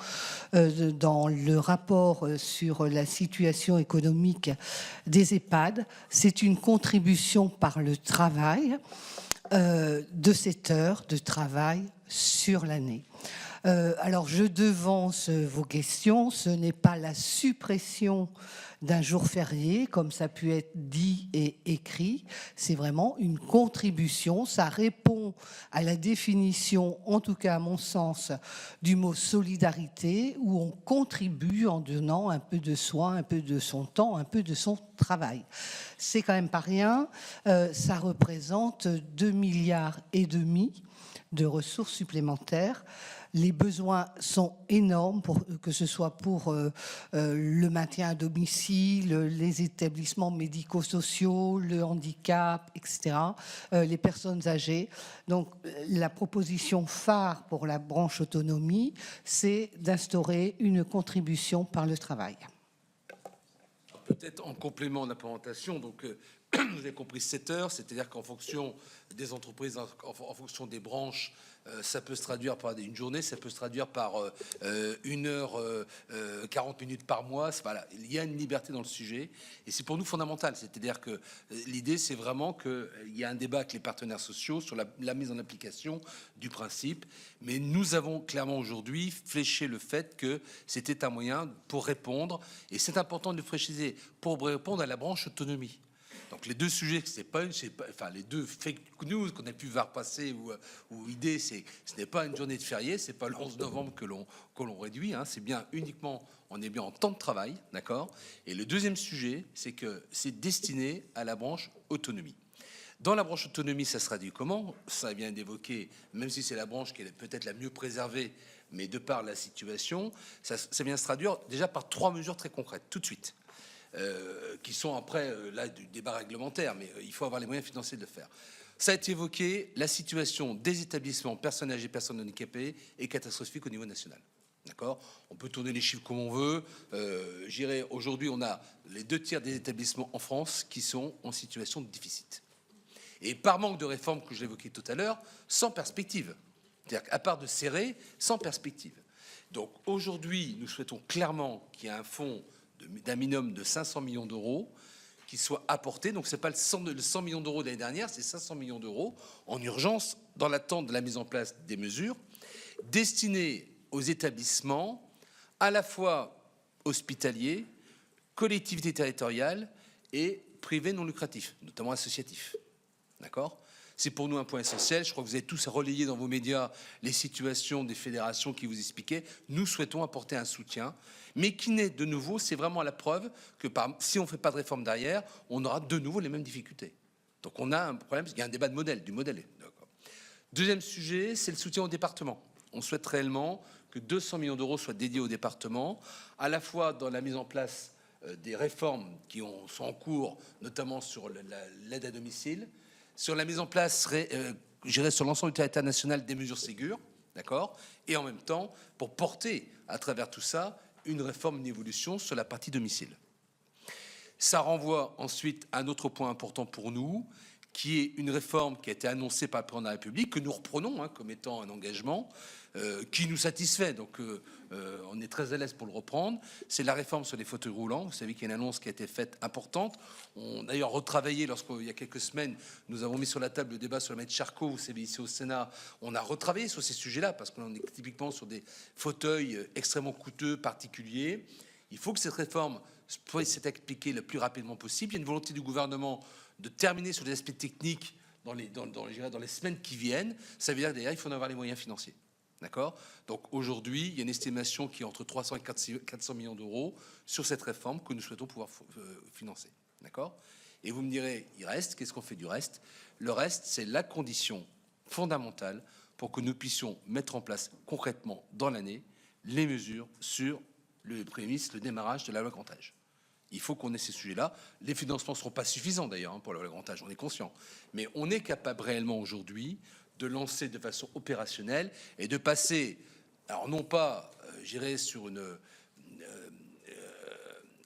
dans le rapport sur la situation économique des EHPAD. C'est une contribution par le travail de 7 heures de travail sur l'année. Alors, je devance vos questions. Ce n'est pas la suppression d'un jour férié, comme ça a pu être dit et écrit. C'est vraiment une contribution. Ça répond à la définition, en tout cas à mon sens, du mot solidarité, où on contribue en donnant un peu de soi, un peu de son temps, un peu de son travail. C'est quand même pas rien. Ça représente 2,5 milliards de ressources supplémentaires. Les besoins sont énormes, que ce soit pour le maintien à domicile, les établissements médico-sociaux, le handicap, etc., les personnes âgées. Donc, la proposition phare pour la branche autonomie, c'est d'instaurer une contribution par le travail. Peut-être en complément d'implémentation, donc vous avez compris 7 heures, c'est-à-dire qu'en fonction des entreprises, en fonction des branches, ça peut se traduire par une journée, ça peut se traduire par 1 heure, 40 minutes par mois. Voilà, il y a une liberté dans le sujet et c'est pour nous fondamental. C'est-à-dire que l'idée, c'est vraiment qu'il y a un débat avec les partenaires sociaux sur la mise en application du principe. Mais nous avons clairement aujourd'hui fléché le fait que c'était un moyen pour répondre, et c'est important de le préciser, pour répondre à la branche autonomie. Donc les deux sujets, les deux fake news qu'on a pu voir passer ou idée, ce n'est pas une journée de férié, c'est pas le 11 novembre que l'on réduit, hein, c'est bien uniquement, on est bien en temps de travail, d'accord. Et le deuxième sujet, c'est que c'est destiné à la branche autonomie. Dans la branche autonomie, ça se traduit comment? Ça vient d'évoquer, même si c'est la branche qui est peut-être la mieux préservée, mais de par la situation, ça vient se traduire déjà par 3 mesures très concrètes, tout de suite. Qui sont après là du débat réglementaire, mais il faut avoir les moyens financiers de le faire. Ça a été évoqué, la situation des établissements personnes âgées, personnes handicapées est catastrophique au niveau national. D'accord? On peut tourner les chiffres comme on veut. J'irai, aujourd'hui, on a les 2 tiers des établissements en France qui sont en situation de déficit. Et par manque de réforme, que je l'évoquais tout à l'heure, sans perspective. C'est-à-dire qu'à part de serrer, sans perspective. Donc aujourd'hui, nous souhaitons clairement qu'il y ait un fonds d'un minimum de 500 millions d'euros qui soit apporté. Donc ce n'est pas le 100 millions d'euros de l'année dernière, c'est 500 millions d'euros en urgence, dans l'attente de la mise en place des mesures, destinées aux établissements à la fois hospitaliers, collectivités territoriales et privés non lucratifs, notamment associatifs. D'accord ? C'est pour nous un point essentiel. Je crois que vous avez tous relayé dans vos médias les situations des fédérations qui vous expliquaient. Nous souhaitons apporter un soutien, mais qui n'est de nouveau, c'est vraiment la preuve que si on ne fait pas de réforme derrière, on aura de nouveau les mêmes difficultés. Donc on a un problème, parce qu'il y a un débat de modèle, du modèle. Deuxième sujet, c'est le soutien aux départements. On souhaite réellement que 200 millions d'euros soient dédiés aux départements, à la fois dans la mise en place des réformes qui sont en cours, notamment sur l'aide à domicile, sur la mise en place, je dirais, sur l'ensemble du territoire national des mesures Ségur, d'accord, et en même temps pour porter à travers tout ça une réforme, une évolution sur la partie domicile. Ça renvoie ensuite à un autre point important pour nous, qui est une réforme qui a été annoncée par le président de la République, que nous reprenons comme étant un engagement qui nous satisfait. Donc on est très à l'aise pour le reprendre. C'est la réforme sur les fauteuils roulants. Vous savez qu'il y a une annonce qui a été faite importante. On a d'ailleurs retravaillé, lorsqu'il y a quelques semaines, nous avons mis sur la table le débat sur la maître Charcot. Vous savez, ici au Sénat, on a retravaillé sur ces sujets-là, parce qu'on est typiquement sur des fauteuils extrêmement coûteux, particuliers. Il faut que cette réforme puisse s'être appliquée le plus rapidement possible. Il y a une volonté du gouvernement de terminer sur des aspects techniques dans les semaines qui viennent. Ça veut dire que d'ailleurs, il faut en avoir les moyens financiers. D'accord ? Donc aujourd'hui, il y a une estimation qui est entre 300 et 400 millions d'euros sur cette réforme que nous souhaitons pouvoir financer. D'accord ? Et vous me direz, il reste, qu'est-ce qu'on fait du reste ? Le reste, c'est la condition fondamentale pour que nous puissions mettre en place concrètement dans l'année les mesures sur le prémisse, le démarrage de la loi grand âge. Il faut qu'on ait ces sujets-là. Les financements ne seront pas suffisants d'ailleurs pour le grand âge, on est conscient. Mais on est capable réellement aujourd'hui de lancer de façon opérationnelle et de passer, alors non pas, j'irai sur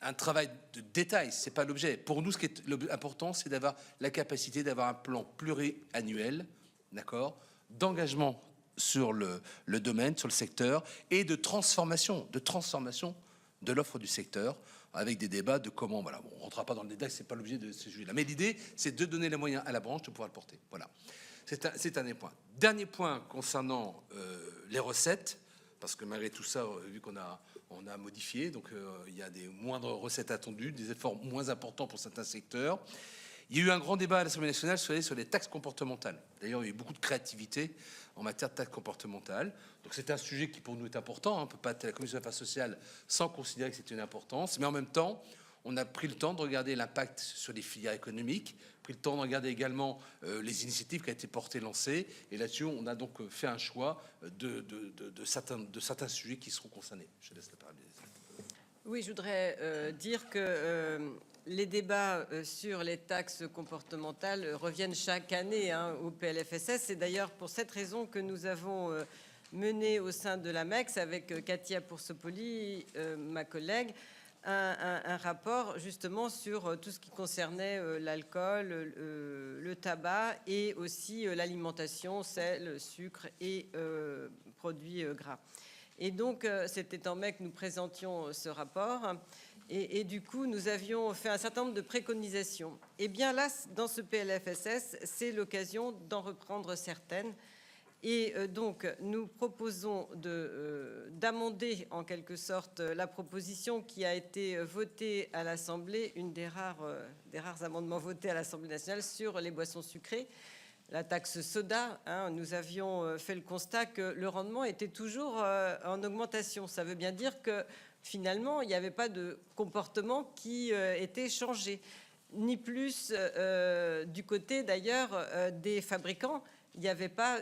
un travail de détail, c'est pas l'objet. Pour nous, ce qui est important, c'est d'avoir la capacité d'avoir un plan pluriannuel, d'accord, d'engagement sur le domaine, sur le secteur, et de transformation de l'offre du secteur, avec des débats de comment, voilà, bon, on ne rentrera pas dans le détail, c'est pas l'objet de ce sujet-là. Mais l'idée, c'est de donner les moyens à la branche de pouvoir le porter. Voilà. C'est un des points. Dernier point concernant les recettes, parce que malgré tout ça, vu qu'on a modifié, donc il y a des moindres recettes attendues, des efforts moins importants pour certains secteurs. Il y a eu un grand débat à l'Assemblée nationale sur les taxes comportementales. D'ailleurs, il y a eu beaucoup de créativité en matière de taxes comportementales. Donc c'est un sujet qui pour nous est important. On ne peut pas être à la Commission des affaires sociales sans considérer que c'est une importance. Mais en même temps, on a pris le temps de regarder l'impact sur les filières économiques, pris le temps de regarder également les initiatives qui ont été portées, lancées. Et là-dessus, on a donc fait un choix de certains sujets qui seront concernés. Je laisse la parole. Oui, je voudrais dire que les débats sur les taxes comportementales reviennent chaque année au PLFSS. C'est d'ailleurs pour cette raison que nous avons mené au sein de l'AMEX avec Katia Poursopoli, ma collègue, un rapport justement sur tout ce qui concernait l'alcool, le tabac et aussi l'alimentation, sel, sucre et produits gras. Et donc, c'était en mai que nous présentions ce rapport. Et du coup, nous avions fait un certain nombre de préconisations. Et bien là, dans ce PLFSS, c'est l'occasion d'en reprendre certaines. Et donc, nous proposons d'amender en quelque sorte la proposition qui a été votée à l'Assemblée, une des rares amendements votés à l'Assemblée nationale sur les boissons sucrées. La taxe soda, nous avions fait le constat que le rendement était toujours en augmentation. Ça veut bien dire que finalement, il n'y avait pas de comportement qui était changé. Ni plus du côté d'ailleurs des fabricants. Il n'y avait pas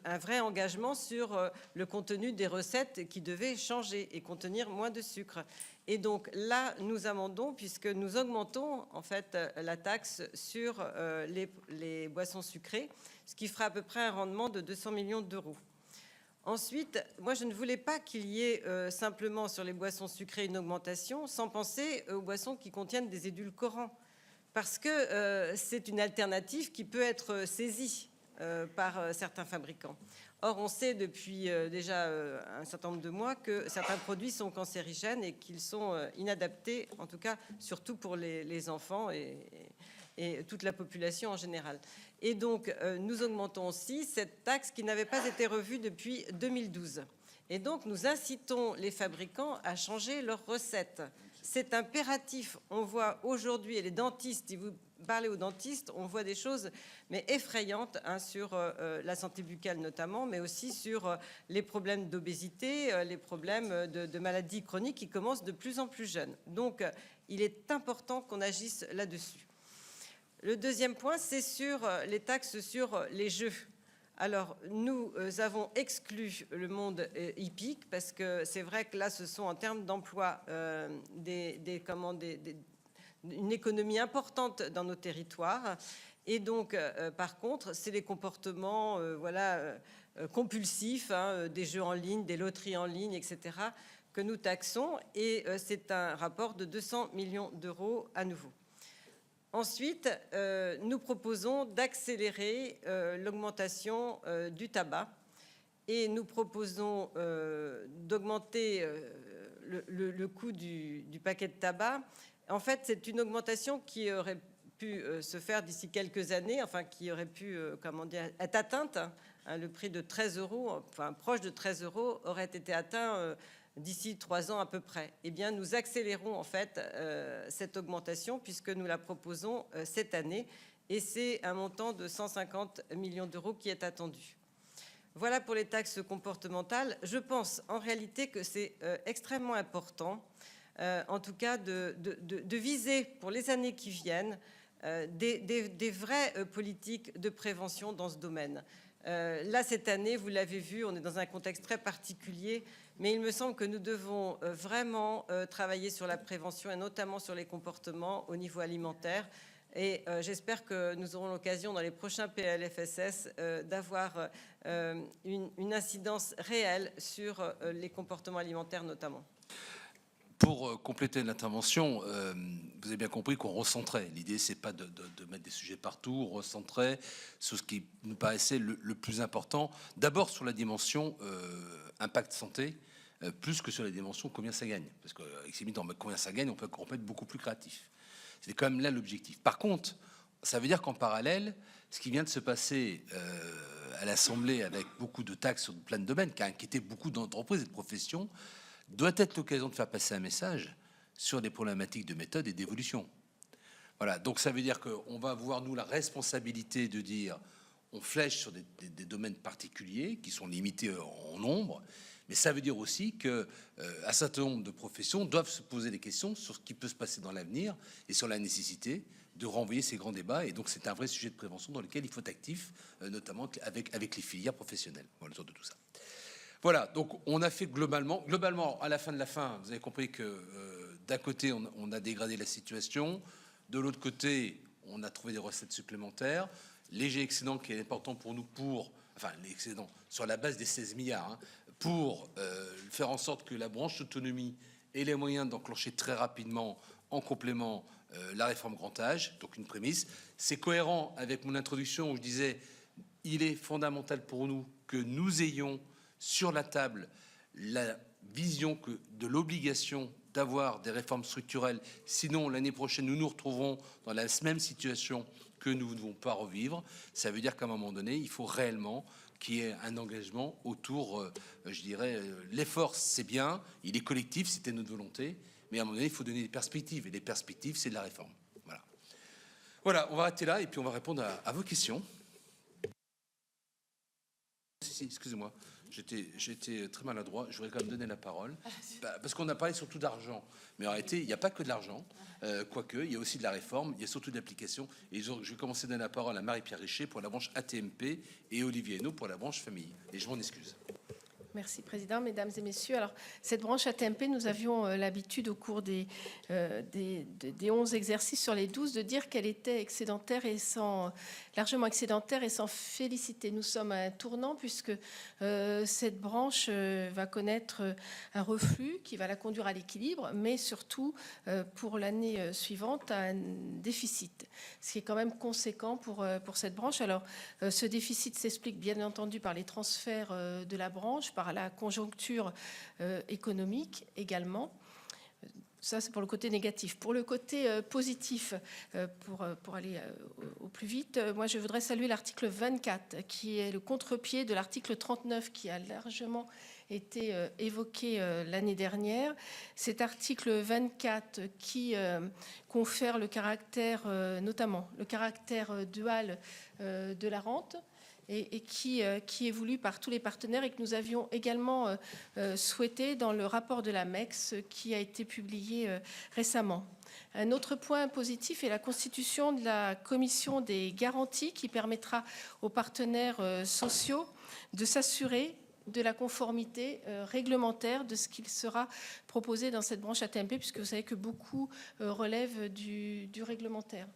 un vrai engagement sur le contenu des recettes qui devaient changer et contenir moins de sucre. Et donc là, nous amendons puisque nous augmentons en fait la taxe sur les boissons sucrées, ce qui fera à peu près un rendement de 200 millions d'euros. Ensuite, moi, je ne voulais pas qu'il y ait simplement sur les boissons sucrées une augmentation, sans penser aux boissons qui contiennent des édulcorants, parce que c'est une alternative qui peut être saisie par certains fabricants. Or, on sait depuis déjà un certain nombre de mois que certains produits sont cancérigènes et qu'ils sont inadaptés, en tout cas, surtout pour les enfants et toute la population en général. Et donc, nous augmentons aussi cette taxe qui n'avait pas été revue depuis 2012. Et donc, nous incitons les fabricants à changer leurs recettes. C'est impératif. On voit aujourd'hui, et les dentistes, si vous parlez aux dentistes, on voit des choses mais effrayantes sur la santé buccale notamment, mais aussi sur les problèmes d'obésité, les problèmes de maladies chroniques qui commencent de plus en plus jeunes. Donc, il est important qu'on agisse là-dessus. Le deuxième point, c'est sur les taxes sur les jeux. Alors, nous avons exclu le monde hippique parce que c'est vrai que là, ce sont en termes d'emploi une économie importante dans nos territoires. Et donc, par contre, c'est les comportements compulsifs, des jeux en ligne, des loteries en ligne, etc., que nous taxons. Et c'est un rapport de 200 millions d'euros à nouveau. Ensuite, nous proposons d'accélérer l'augmentation du tabac et nous proposons d'augmenter le coût du paquet de tabac. En fait, c'est une augmentation qui aurait pu se faire d'ici quelques années, enfin qui aurait pu être atteinte. Le prix de 13 euros, enfin proche de 13 euros, aurait été atteint d'ici 3 ans à peu près. Eh bien, nous accélérons en fait cette augmentation puisque nous la proposons cette année et c'est un montant de 150 millions d'euros qui est attendu. Voilà pour les taxes comportementales. Je pense en réalité que c'est extrêmement important, en tout cas de viser pour les années qui viennent des vraies politiques de prévention dans ce domaine. Là, cette année, vous l'avez vu, on est dans un contexte très particulier, mais il me semble que nous devons vraiment travailler sur la prévention et notamment sur les comportements au niveau alimentaire. Et j'espère que nous aurons l'occasion dans les prochains PLFSS d'avoir une incidence réelle sur les comportements alimentaires notamment. Pour compléter l'intervention, vous avez bien compris qu'on recentrait. L'idée, c'est pas de mettre des sujets partout, on recentrait sur ce qui nous paraissait le plus important. D'abord sur la dimension impact santé, plus que sur la dimension combien ça gagne. Parce qu'avec ces mythes, combien ça gagne, on peut être beaucoup plus créatif. C'est quand même là l'objectif. Par contre, ça veut dire qu'en parallèle, ce qui vient de se passer à l'Assemblée avec beaucoup de taxes sur plein de domaines, qui a inquiété beaucoup d'entreprises et de professions, doit être l'occasion de faire passer un message sur des problématiques de méthode et d'évolution. Voilà, donc ça veut dire qu'on va avoir, nous, la responsabilité de dire on flèche sur des domaines particuliers qui sont limités en nombre, mais ça veut dire aussi qu'un certain nombre de professions doivent se poser des questions sur ce qui peut se passer dans l'avenir et sur la nécessité de renvoyer ces grands débats. Et donc c'est un vrai sujet de prévention dans lequel il faut être actif, notamment avec les filières professionnelles, voilà, autour de tout ça. Voilà, donc on a fait globalement, à la fin de la fin, vous avez compris que d'un côté, on a dégradé la situation, de l'autre côté, on a trouvé des recettes supplémentaires, léger excédent qui est important pour nous l'excédent sur la base des 16 milliards, pour faire en sorte que la branche autonomie ait les moyens d'enclencher très rapidement, en complément, la réforme grand âge, donc une prémisse. C'est cohérent avec mon introduction où je disais, il est fondamental pour nous que nous ayons sur la table la vision de l'obligation d'avoir des réformes structurelles. Sinon, l'année prochaine, nous nous retrouverons dans la même situation que nous ne devons pas revivre. Ça veut dire qu'à un moment donné, il faut réellement qu'il y ait un engagement autour, je dirais, l'effort, c'est bien, il est collectif, c'était notre volonté, mais à un moment donné, il faut donner des perspectives, et les perspectives, c'est de la réforme. Voilà. Voilà, on va arrêter là, et puis on va répondre à vos questions. Si, excusez-moi. J'étais très maladroit. Je voudrais quand même donner la parole. Parce qu'on a parlé surtout d'argent. Mais en réalité, il n'y a pas que de l'argent. Quoique, il y a aussi de la réforme. Il y a surtout de l'application. Et je vais commencer à donner la parole à Marie-Pierre Richer pour la branche AT-MP et Olivier Hainaut pour la branche famille. Et je m'en excuse. Merci, Président. Mesdames et messieurs, alors, cette branche AT-MP, nous avions l'habitude au cours des 11 exercices sur les 12 de dire qu'elle était excédentaire et largement excédentaire et sans féliciter. Nous sommes à un tournant puisque cette branche va connaître un reflux qui va la conduire à l'équilibre, mais surtout pour l'année suivante à un déficit, ce qui est quand même conséquent pour cette branche. Alors, ce déficit s'explique bien entendu par les transferts de la branche, par la conjoncture économique également. Ça, c'est pour le côté négatif. Pour le côté positif, pour aller au plus vite, moi, je voudrais saluer l'article 24, qui est le contre-pied de l'article 39, qui a largement été évoqué l'année dernière. Cet article 24 qui confère le caractère, notamment le caractère dual de la rente, et qui est voulu par tous les partenaires et que nous avions également souhaité dans le rapport de la MEX qui a été publié récemment. Un autre point positif est la constitution de la commission des garanties qui permettra aux partenaires sociaux de s'assurer de la conformité réglementaire de ce qu'il sera proposé dans cette branche AT-MP, puisque vous savez que beaucoup relève du réglementaire.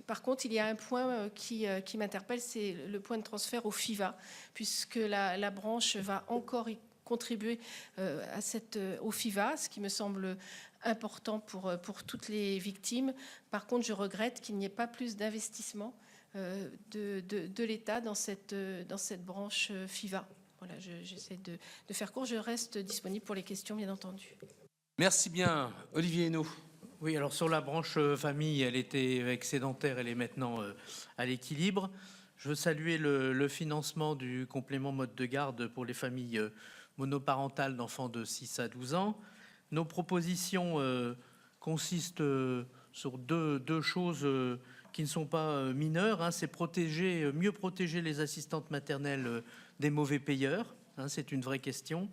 Par contre, il y a un point qui m'interpelle, c'est le point de transfert au FIVA, puisque la branche va encore y contribuer au FIVA, ce qui me semble important pour toutes les victimes. Par contre, je regrette qu'il n'y ait pas plus d'investissement de l'État dans cette branche FIVA. Voilà, j'essaie de faire court. Je reste disponible pour les questions, bien entendu. Merci bien. Olivier Hénaud. Oui, alors sur la branche famille, elle était excédentaire, elle est maintenant à l'équilibre. Je veux saluer le financement du complément mode de garde pour les familles monoparentales d'enfants de 6 à 12 ans. Nos propositions consistent sur deux choses qui ne sont pas mineures. C'est mieux protéger les assistantes maternelles des mauvais payeurs. C'est une vraie question.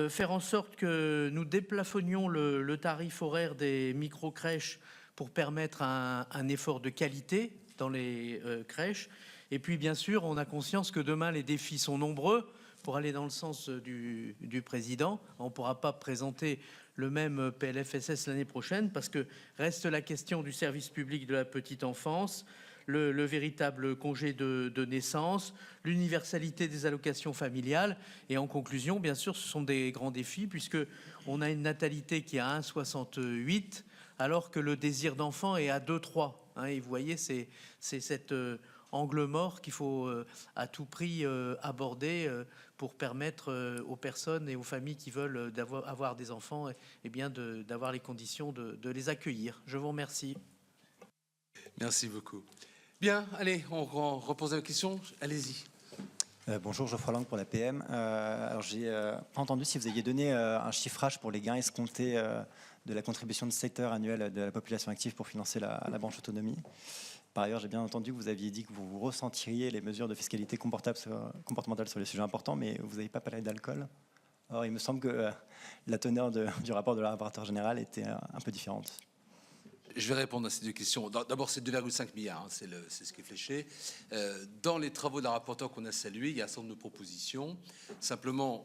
Faire en sorte que nous déplafonnions le tarif horaire des micro-crèches pour permettre un effort de qualité dans les crèches. Et puis, bien sûr, on a conscience que demain, les défis sont nombreux. Pour aller dans le sens du président, on ne pourra pas présenter le même PLFSS l'année prochaine parce que reste la question du service public de la petite enfance, le véritable congé de naissance, l'universalité des allocations familiales. Et en conclusion, bien sûr, ce sont des grands défis puisqu'on a une natalité qui est à 1,68 alors que le désir d'enfant est à 2,3. Et vous voyez, c'est cet angle mort qu'il faut à tout prix aborder pour permettre aux personnes et aux familles qui veulent avoir des enfants d'avoir les conditions de les accueillir. Je vous remercie. Merci beaucoup. Bien, allez, on repose la question. Allez-y. Bonjour, Geoffroy Lang pour la PM. Alors, j'ai pas entendu si vous aviez donné un chiffrage pour les gains escomptés de la contribution de secteur annuelle de la population active pour financer la branche autonomie. Par ailleurs, j'ai bien entendu que vous aviez dit que vous ressentiriez les mesures de fiscalité comportementale sur les sujets importants, mais vous n'avez pas parlé d'alcool. Or, il me semble que la teneur du rapport de la rapporteure générale était un peu différente. Je vais répondre à ces deux questions. D'abord, c'est 2,5 milliards, c'est ce qui est fléché. Dans les travaux de la rapporteure qu'on a salués, il y a un certain nombre de propositions. Simplement,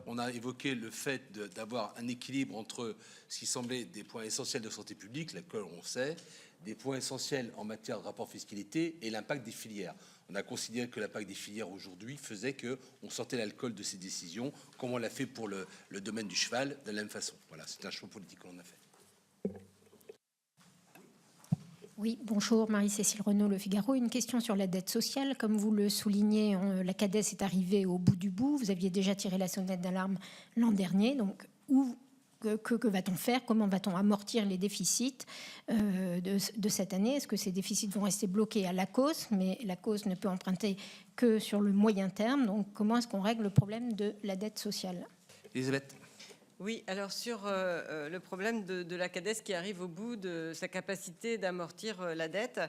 on a évoqué le fait d'avoir un équilibre entre ce qui semblait des points essentiels de santé publique, l'alcool, on sait, des points essentiels en matière de rapport fiscalité et l'impact des filières. On a considéré que l'impact des filières aujourd'hui faisait qu'on sortait l'alcool de ces décisions, comme on l'a fait pour le domaine du cheval, de la même façon. Voilà, c'est un choix politique qu'on a fait. Oui, bonjour, Marie-Cécile Renaud, Le Figaro. Une question sur la dette sociale. Comme vous le soulignez, la CADES est arrivée au bout du bout. Vous aviez déjà tiré la sonnette d'alarme l'an dernier. Donc, que va-t-on faire? Comment va-t-on amortir les déficits de cette année? Est-ce que ces déficits vont rester bloqués à l'ACOS? Mais l'ACOS ne peut emprunter que sur le moyen terme. Donc, comment est-ce qu'on règle le problème de la dette sociale? Elisabeth. Oui, alors sur le problème de la CADES qui arrive au bout de sa capacité d'amortir la dette,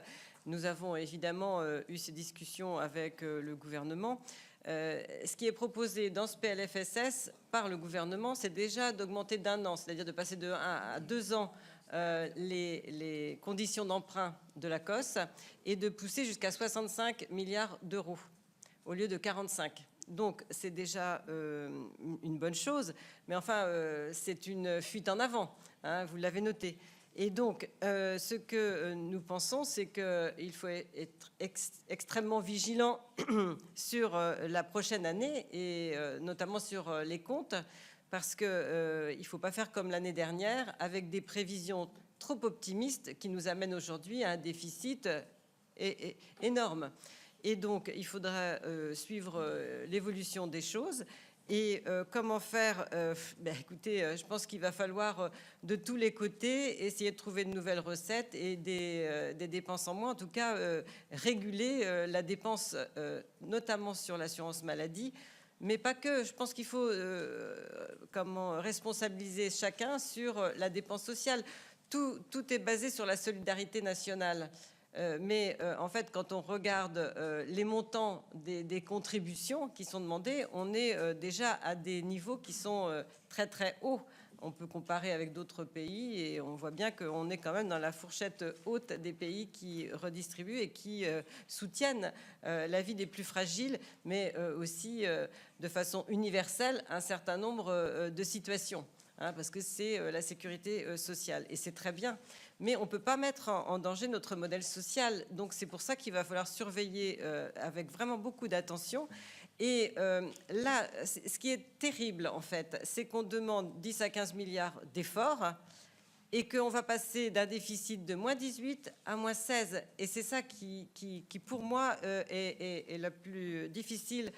nous avons évidemment eu ces discussions avec le gouvernement. Ce qui est proposé dans ce PLFSS par le gouvernement, c'est déjà d'augmenter d'1 an, c'est-à-dire de passer de 1 à 2 ans les conditions d'emprunt de l'ACOS et de pousser jusqu'à 65 milliards d'euros au lieu de 45. Donc, c'est déjà une bonne chose. Mais enfin, c'est une fuite en avant, hein, vous l'avez noté. Et donc, ce que nous pensons, c'est qu'il faut être extrêmement vigilant sur la prochaine année et notamment sur les comptes, parce qu'il ne faut pas faire comme l'année dernière avec des prévisions trop optimistes qui nous amènent aujourd'hui à un déficit énorme. Et donc, il faudra suivre l'évolution des choses. Et comment faire écoutez, je pense qu'il va falloir de tous les côtés essayer de trouver de nouvelles recettes et des dépenses en moins. En tout cas, réguler la dépense, notamment sur l'assurance maladie, mais pas que. Je pense qu'il faut responsabiliser chacun sur la dépense sociale. Tout est basé sur la solidarité nationale. Mais en fait, quand on regarde les montants des contributions qui sont demandées, on est déjà à des niveaux qui sont très très hauts. On peut comparer avec d'autres pays et on voit bien qu'on est quand même dans la fourchette haute des pays qui redistribuent et qui soutiennent la vie des plus fragiles, mais aussi de façon universelle un certain nombre de situations. Hein, parce que c'est la sécurité sociale. Et c'est très bien. Mais on ne peut pas mettre en danger notre modèle social. Donc c'est pour ça qu'il va falloir surveiller avec vraiment beaucoup d'attention. Et là, ce qui est terrible, en fait, c'est qu'on demande 10 à 15 milliards d'efforts et qu'on va passer d'un déficit de moins 18 à moins 16. Et c'est ça qui pour moi, est la plus difficile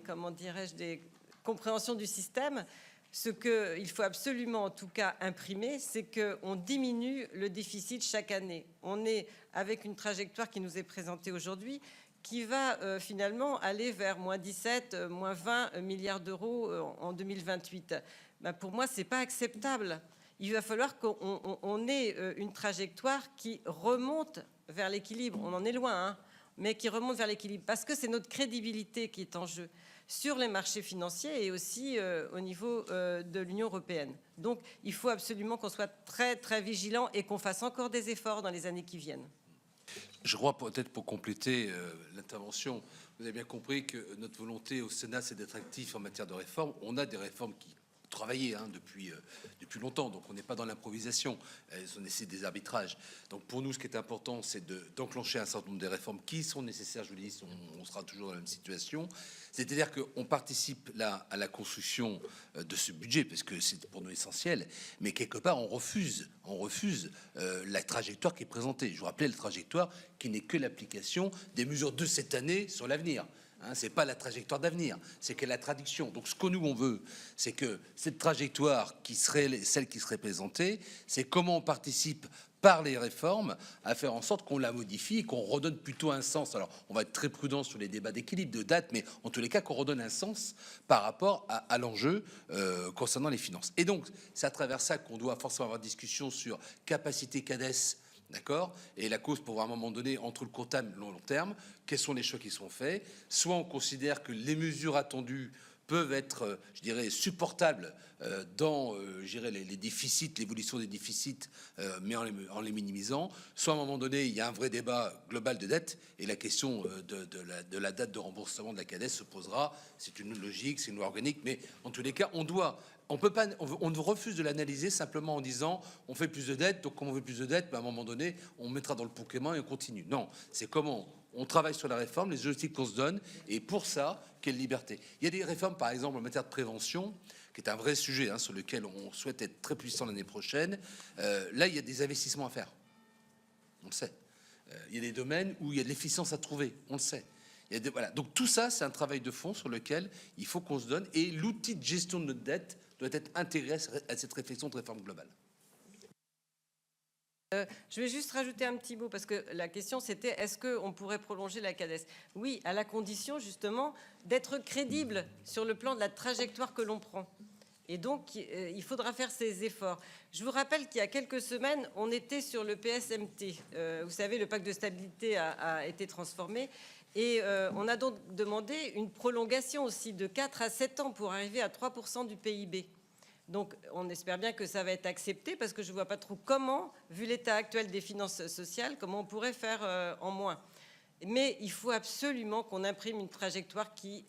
comment dirais-je, des compréhension du système. Ce qu'il faut absolument, en tout cas, imprimer, c'est qu'on diminue le déficit chaque année. On est avec une trajectoire qui nous est présentée aujourd'hui, qui va finalement aller vers moins 17, moins 20 milliards d'euros en 2028. Ben, pour moi, ce n'est pas acceptable. Il va falloir qu'on ait une trajectoire qui remonte vers l'équilibre. On en est loin, hein, mais qui remonte vers l'équilibre, parce que c'est notre crédibilité qui est en jeu sur les marchés financiers et aussi au niveau de l'Union européenne. Donc, il faut absolument qu'on soit très, très vigilant et qu'on fasse encore des efforts dans les années qui viennent. Je crois, peut-être pour compléter l'intervention, vous avez bien compris que notre volonté au Sénat, c'est d'être actif en matière de réforme. On a des réformes qui travaillé depuis longtemps, donc on n'est pas dans l'improvisation, on essaie des arbitrages. Donc pour nous, ce qui est important, c'est d'enclencher un certain nombre de réformes qui sont nécessaires. Je vous l'ai dit, on sera toujours dans la même situation. C'est-à-dire qu'on participe là à la construction de ce budget, parce que c'est pour nous essentiel, mais quelque part, on refuse la trajectoire qui est présentée. Je vous rappelais la trajectoire qui n'est que l'application des mesures de cette année sur l'avenir. Hein, c'est pas la trajectoire d'avenir, c'est que la traduction. Donc ce que nous on veut, c'est que cette trajectoire qui serait celle qui serait présentée, c'est comment on participe par les réformes à faire en sorte qu'on la modifie et qu'on redonne plutôt un sens. Alors on va être très prudent sur les débats d'équilibre, de date, mais en tous les cas qu'on redonne un sens par rapport à l'enjeu concernant les finances. Et donc c'est à travers ça qu'on doit forcément avoir discussion sur capacité CADES. D'accord. Et la cause pour à un moment donné, entre le court terme et le long terme, quels sont les choix qui sont faits. Soit on considère que les mesures attendues peuvent être, je dirais, supportables dans, je dirais, les déficits, l'évolution des déficits, mais en les minimisant. Soit à un moment donné, il y a un vrai débat global de dette et la question de la date de remboursement de la CADES se posera. C'est une logique, c'est une loi organique, mais en tous les cas, on peut pas, on refuse de l'analyser simplement en disant on fait plus de dettes, donc comme on veut plus de dettes, ben à un moment donné, on mettra dans le Pokémon et on continue. Non, c'est comment on travaille sur la réforme, les objectifs qu'on se donne, et pour ça, quelle liberté. Il y a des réformes, par exemple, en matière de prévention, qui est un vrai sujet sur lequel on souhaite être très puissant l'année prochaine. Là, il y a des investissements à faire. On le sait. Il y a des domaines où il y a de l'efficience à trouver. On le sait. Voilà. Donc tout ça, c'est un travail de fond sur lequel il faut qu'on se donne. Et l'outil de gestion de notre dette doit être intégré à cette réflexion de réforme globale. Je vais juste rajouter un petit mot, parce que la question c'était est-ce qu'on pourrait prolonger la CADES? Oui, à la condition justement d'être crédible sur le plan de la trajectoire que l'on prend. Et donc, il faudra faire ces efforts. Je vous rappelle qu'il y a quelques semaines, on était sur le PSMT. Vous savez, le pacte de stabilité a été transformé. Et on a donc demandé une prolongation aussi de 4 à 7 ans pour arriver à 3% du PIB. Donc, on espère bien que ça va être accepté, parce que je ne vois pas trop comment, vu l'état actuel des finances sociales, comment on pourrait faire en moins. mais il faut absolument qu'on imprime une trajectoire qui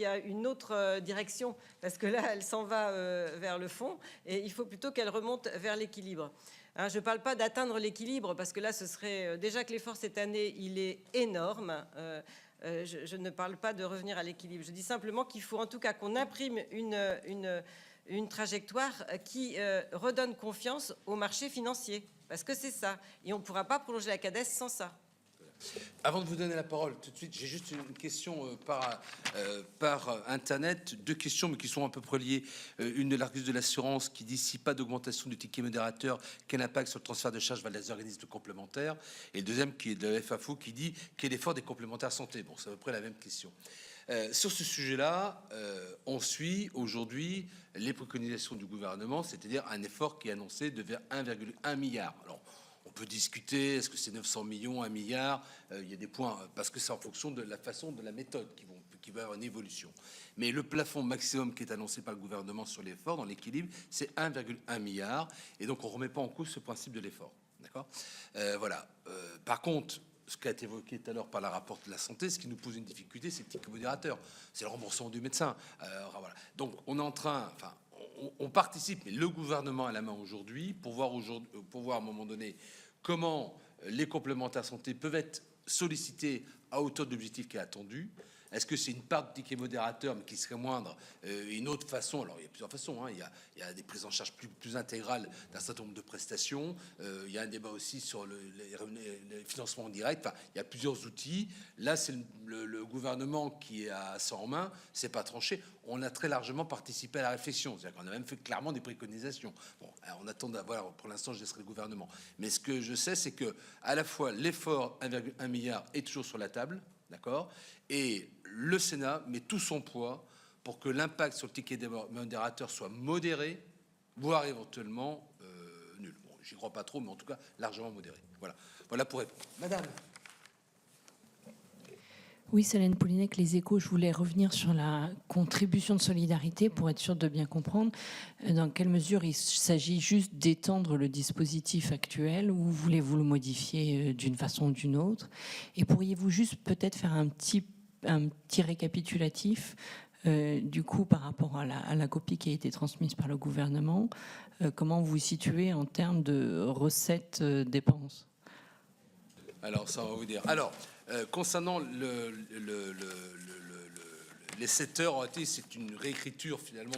a une autre direction, parce que là, elle s'en va vers le fond, et il faut plutôt qu'elle remonte vers l'équilibre. Hein, je ne parle pas d'atteindre l'équilibre, parce que là, ce serait déjà que l'effort cette année, il est énorme. Je ne parle pas de revenir à l'équilibre. Je dis simplement qu'il faut en tout cas qu'on imprime une trajectoire qui redonne confiance au marché financier, parce que c'est ça. Et on ne pourra pas prolonger la CADES sans ça. Avant de vous donner la parole, tout de suite, j'ai juste une question par Internet. Deux questions, mais qui sont à peu près liées. Une de l'Argus de l'assurance qui dit si pas d'augmentation du ticket modérateur, quel impact sur le transfert de charges vers les organismes complémentaires? Et le deuxième, qui est de la FAFO, qui dit quel effort des complémentaires santé? Bon, c'est à peu près la même question. Sur ce sujet-là, on suit aujourd'hui les préconisations du gouvernement, c'est-à-dire un effort qui est annoncé de vers 1,1 milliard. Alors, on peut discuter, est-ce que c'est 900 millions, 1 milliard? Il y a des points, parce que c'est en fonction de la façon, de la méthode qui va avoir une évolution. Mais le plafond maximum qui est annoncé par le gouvernement sur l'effort, dans l'équilibre, c'est 1,1 milliard. Et donc, on ne remet pas en cause ce principe de l'effort. D'accord? Voilà. Par contre, ce qui a été évoqué tout à l'heure par la rapporteure de la santé, ce qui nous pose une difficulté, c'est le ticket modérateur. C'est le remboursement du médecin. Voilà. Donc, on est en train... Enfin, on participe, mais le gouvernement a la main aujourd'hui pour voir à un moment donné comment les complémentaires santé peuvent être sollicités à hauteur de l'objectif qui est attendu. Est-ce que c'est une part de ticket modérateur, mais qui serait moindre? Une autre façon, alors il y a plusieurs façons, hein. Il y a des prises en charge plus intégrales d'un certain nombre de prestations. Il y a un débat aussi sur les financements directs. Enfin, il y a plusieurs outils. Là, c'est le gouvernement qui a ça en main. C'est pas tranché. On a très largement participé à la réflexion. C'est-à-dire qu'on a même fait clairement des préconisations. Bon, on attend d'avoir, pour l'instant, je laisserai le gouvernement. Mais ce que je sais, c'est que à la fois l'effort 1,1 milliard est toujours sur la table, d'accord, et le Sénat met tout son poids pour que l'impact sur le ticket modérateur soit modéré, voire éventuellement nul. Bon, j'y crois pas trop, mais en tout cas largement modéré. Voilà pour répondre. Madame. Oui, Solène Poulinec, Les Échos. Je voulais revenir sur la contribution de solidarité pour être sûr de bien comprendre. Dans quelle mesure il s'agit juste d'étendre le dispositif actuel ou voulez-vous le modifier d'une façon ou d'une autre? Et pourriez-vous juste peut-être faire un petit récapitulatif du coup par rapport à la copie qui a été transmise par le gouvernement, comment vous vous situez en termes de recettes dépenses? Alors, ça, on va vous dire. Alors, concernant les 7 heures, c'est une réécriture finalement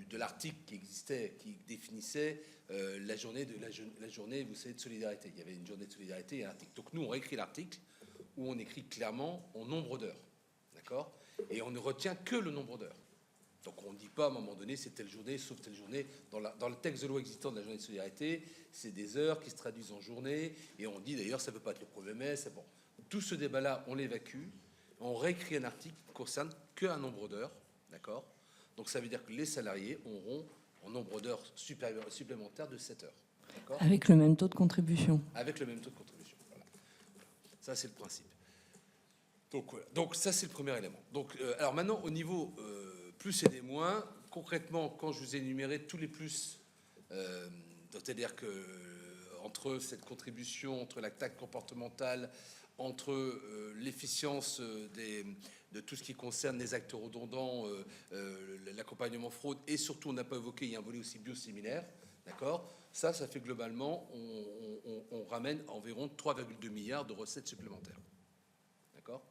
de l'article qui existait, qui définissait la journée, vous savez, de solidarité. Il y avait une journée de solidarité et un article. Donc nous, on réécrit l'article où on écrit clairement en nombre d'heures, d'accord? Et on ne retient que le nombre d'heures. Donc on ne dit pas à un moment donné c'est telle journée, sauf telle journée. Dans le texte de loi existant de la journée de solidarité, c'est des heures qui se traduisent en journée, et on dit d'ailleurs ça ne peut pas être le 1er mai, c'est bon. Tout ce débat-là, on l'évacue, on réécrit un article qui ne concerne qu'un nombre d'heures, d'accord? Donc ça veut dire que les salariés auront un nombre d'heures supplémentaires de 7 heures. Avec le même taux de contribution. Avec le même taux de contribution, voilà. Ça c'est le principe. Donc, voilà. Donc ça c'est le premier élément. Donc, alors maintenant au niveau plus et des moins, concrètement quand je vous ai énuméré tous les plus, c'est-à-dire que entre cette contribution, entre la taxe comportementale, entre l'efficience de tout ce qui concerne les actes redondants, l'accompagnement fraude, et surtout on n'a pas évoqué, il y a un volet aussi biosimilaire, d'accord? Ça fait globalement, on ramène environ 3,2 milliards de recettes supplémentaires. D'accord?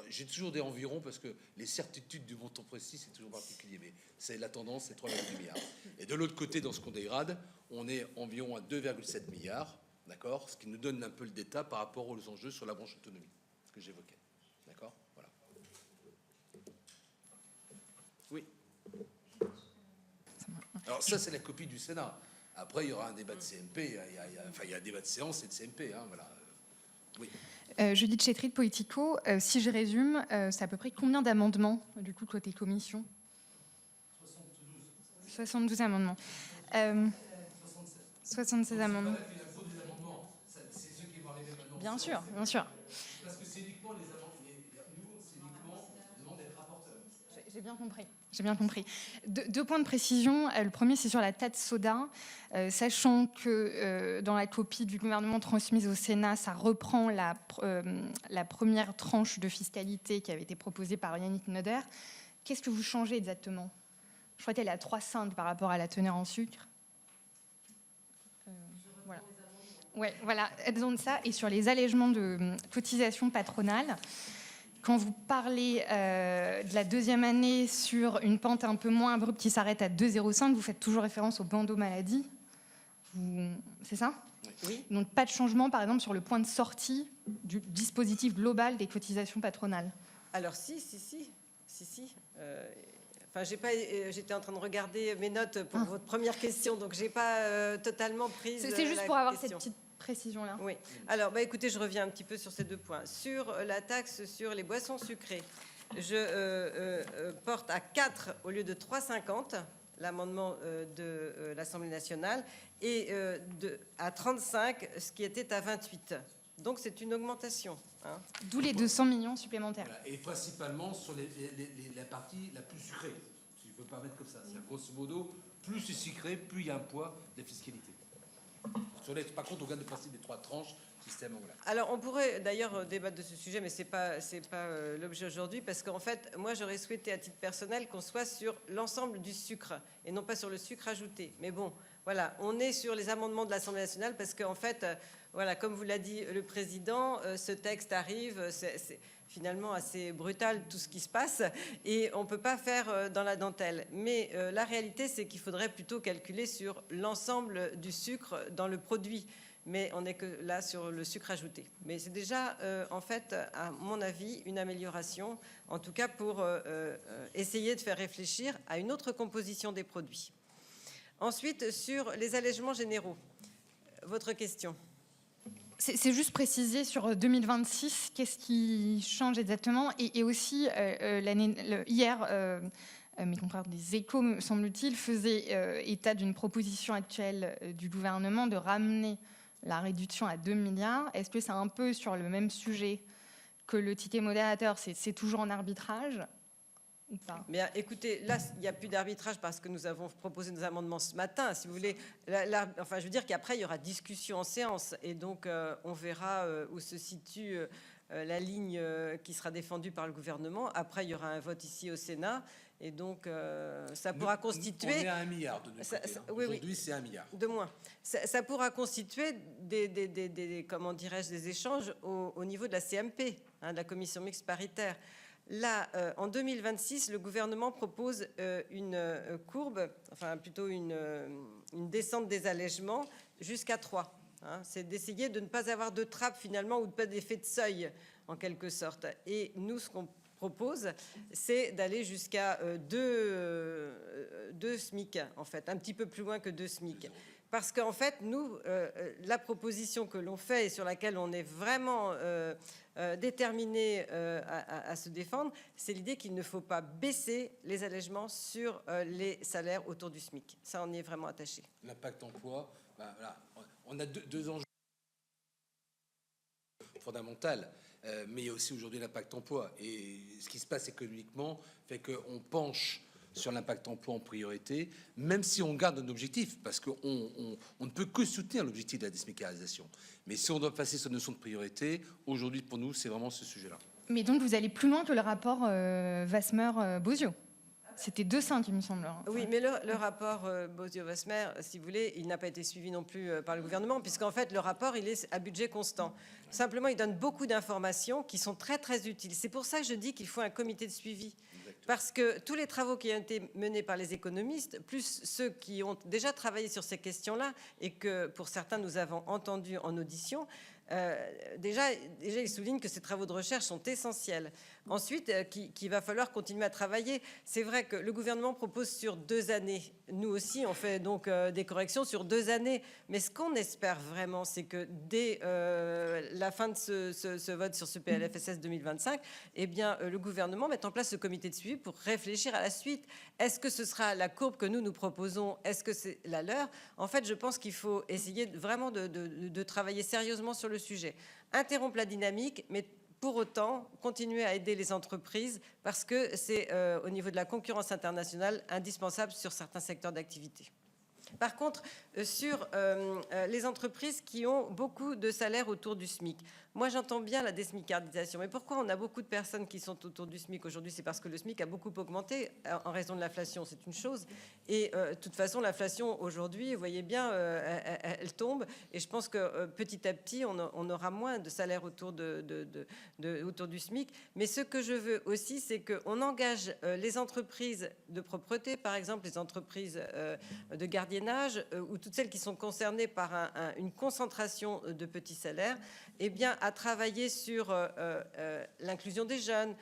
J'ai toujours des environs parce que les certitudes du montant précis, c'est toujours particulier, mais c'est la tendance, c'est 3,2 milliards. Et de l'autre côté, dans ce qu'on dégrade, on est environ à 2,7 milliards, d'accord? Ce qui nous donne un peu le détail par rapport aux enjeux sur la branche autonomie, ce que j'évoquais. D'accord? Voilà. Oui. Alors ça, c'est la copie du Sénat. Après, il y aura un débat de CMP, il y a un débat de séance et de CMP, hein, voilà. Oui. Judith Chétry de Politico. Si je résume, c'est à peu près combien d'amendements, du coup, côté commission? 72 amendements. 76 amendements. C'est ceux qui vont arriver maintenant. Bien sûr, bien sûr. Parce que c'est uniquement les amendements, nous, c'est uniquement demande d'être rapporteur. J'ai bien compris. J'ai bien compris. Deux points de précision. Le premier, c'est sur la taxe soda. Sachant que dans la copie du gouvernement transmise au Sénat, ça reprend la première tranche de fiscalité qui avait été proposée par Yannick Noder. Qu'est-ce que vous changez exactement? Je crois qu'elle est à 3,5 par rapport à la teneur en sucre. Voilà. Ouais, voilà, disons de ça. Et sur les allègements de cotisations patronales, quand vous parlez de la deuxième année sur une pente un peu moins abrupte qui s'arrête à 2,05, vous faites toujours référence au bandeau maladie. C'est ça? Oui. Donc pas de changement, par exemple, sur le point de sortie du dispositif global des cotisations patronales. Alors si. Enfin, j'étais en train de regarder mes notes pour votre première question, donc j'ai pas totalement prise. C'est juste la pour avoir question. cette petite précision-là. Oui. Alors, écoutez, je reviens un petit peu sur ces deux points. Sur la taxe sur les boissons sucrées, je porte à 4 au lieu de 3,50 l'amendement de l'Assemblée nationale et à 35 ce qui était à 28. Donc c'est une augmentation. Hein. D'où les 200 millions supplémentaires. Voilà. Et principalement sur la partie la plus sucrée, si je peux pas mettre comme ça. C'est grosso modo, plus c'est sucré, plus il y a un poids de fiscalité. Par contre, on garde le principe des 3 tranches, système. Voilà. Alors, on pourrait d'ailleurs débattre de ce sujet, mais c'est pas l'objet aujourd'hui, parce qu'en fait, moi, j'aurais souhaité à titre personnel qu'on soit sur l'ensemble du sucre et non pas sur le sucre ajouté. Mais bon, voilà, on est sur les amendements de l'Assemblée nationale parce qu'en fait, voilà, comme vous l'a dit le président, ce texte arrive, c'est finalement assez brutal tout ce qui se passe et on ne peut pas faire dans la dentelle. Mais la réalité, c'est qu'il faudrait plutôt calculer sur l'ensemble du sucre dans le produit. Mais on n'est que là sur le sucre ajouté. Mais c'est déjà, en fait, à mon avis, une amélioration, en tout cas pour essayer de faire réfléchir à une autre composition des produits. Ensuite, sur les allègements généraux, votre question. C'est juste préciser sur 2026, qu'est-ce qui change exactement? Et aussi, hier, mes confrères des Échos, me semble-t-il, faisaient état d'une proposition actuelle du gouvernement de ramener la réduction à 2 milliards. Est-ce que c'est un peu sur le même sujet que le ticket modérateur? C'est toujours en arbitrage ou pas? Bien, écoutez, là, il n'y a plus d'arbitrage parce que nous avons proposé nos amendements ce matin. Si vous voulez, enfin, je veux dire qu'après, il y aura discussion en séance. Et donc, on verra où se situe la ligne qui sera défendue par le gouvernement. Après, il y aura un vote ici au Sénat. Et donc, ça pourra constituer... On est à 1 milliard de notre côté, hein. Oui, Aujourd'hui, c'est 1 milliard. De moins. Ça pourra constituer comment dirais-je, des échanges au niveau de la CMP, hein, de la commission mixte paritaire. Là, en 2026, le gouvernement propose une courbe, enfin plutôt une descente des allègements jusqu'à 3. Hein. C'est d'essayer de ne pas avoir de trappe finalement ou de pas d'effet de seuil en quelque sorte. Et nous, ce qu'on propose, c'est d'aller jusqu'à 2 SMIC en fait, un petit peu plus loin que 2 SMIC. Parce qu'en fait, nous, la proposition que l'on fait et sur laquelle on est vraiment déterminé à se défendre, c'est l'idée qu'il ne faut pas baisser les allègements sur les salaires autour du SMIC. Ça, on y est vraiment attaché. L'impact emploi, voilà. On a deux enjeux fondamentaux, mais il y a aussi aujourd'hui l'impact emploi. Et ce qui se passe économiquement fait qu'on penche sur l'impact emploi en priorité, même si on garde un objectif, parce qu'on ne peut que soutenir l'objectif de la désmicalisation. Mais si on doit passer sur une notion de priorité, aujourd'hui pour nous, c'est vraiment ce sujet-là. Mais donc vous allez plus loin que le rapport Wasmer-Bozio. C'était 2,5, il me semble. Oui, mais le rapport Bozio-Wasmer, si vous voulez, il n'a pas été suivi non plus par le gouvernement, puisqu'en fait, le rapport, il est à budget constant. Simplement, il donne beaucoup d'informations qui sont très, très utiles. C'est pour ça que je dis qu'il faut un comité de suivi. Parce que tous les travaux qui ont été menés par les économistes, plus ceux qui ont déjà travaillé sur ces questions-là, et que pour certains, nous avons entendu en audition, déjà, ils soulignent que ces travaux de recherche sont essentiels. Ensuite, qu'il va falloir continuer à travailler. C'est vrai que le gouvernement propose sur 2 années. Nous aussi, on fait donc des corrections sur 2 années. Mais ce qu'on espère vraiment, c'est que dès la fin de ce vote sur ce PLFSS 2025, eh bien, le gouvernement mette en place ce comité de suivi pour réfléchir à la suite. Est-ce que ce sera la courbe que nous proposons? Est-ce que c'est la leur? En fait, je pense qu'il faut essayer vraiment de travailler sérieusement sur le sujet. Interrompre la dynamique, mais pour autant continuer à aider les entreprises parce que c'est au niveau de la concurrence internationale indispensable sur certains secteurs d'activité. Par contre, sur les entreprises qui ont beaucoup de salaires autour du SMIC, moi j'entends bien la désmicardisation, mais pourquoi on a beaucoup de personnes qui sont autour du SMIC aujourd'hui? C'est parce que le SMIC a beaucoup augmenté en raison de l'inflation, c'est une chose. Et de toute façon, l'inflation aujourd'hui, vous voyez bien, elle tombe. Et je pense que petit à petit, on aura moins de salaires autour, autour du SMIC. Mais ce que je veux aussi, c'est qu'on engage les entreprises de propreté, par exemple, les entreprises de gardiennage, ou toutes celles qui sont concernées par une concentration de petits salaires, eh bien, à travailler sur l'inclusion des jeunes,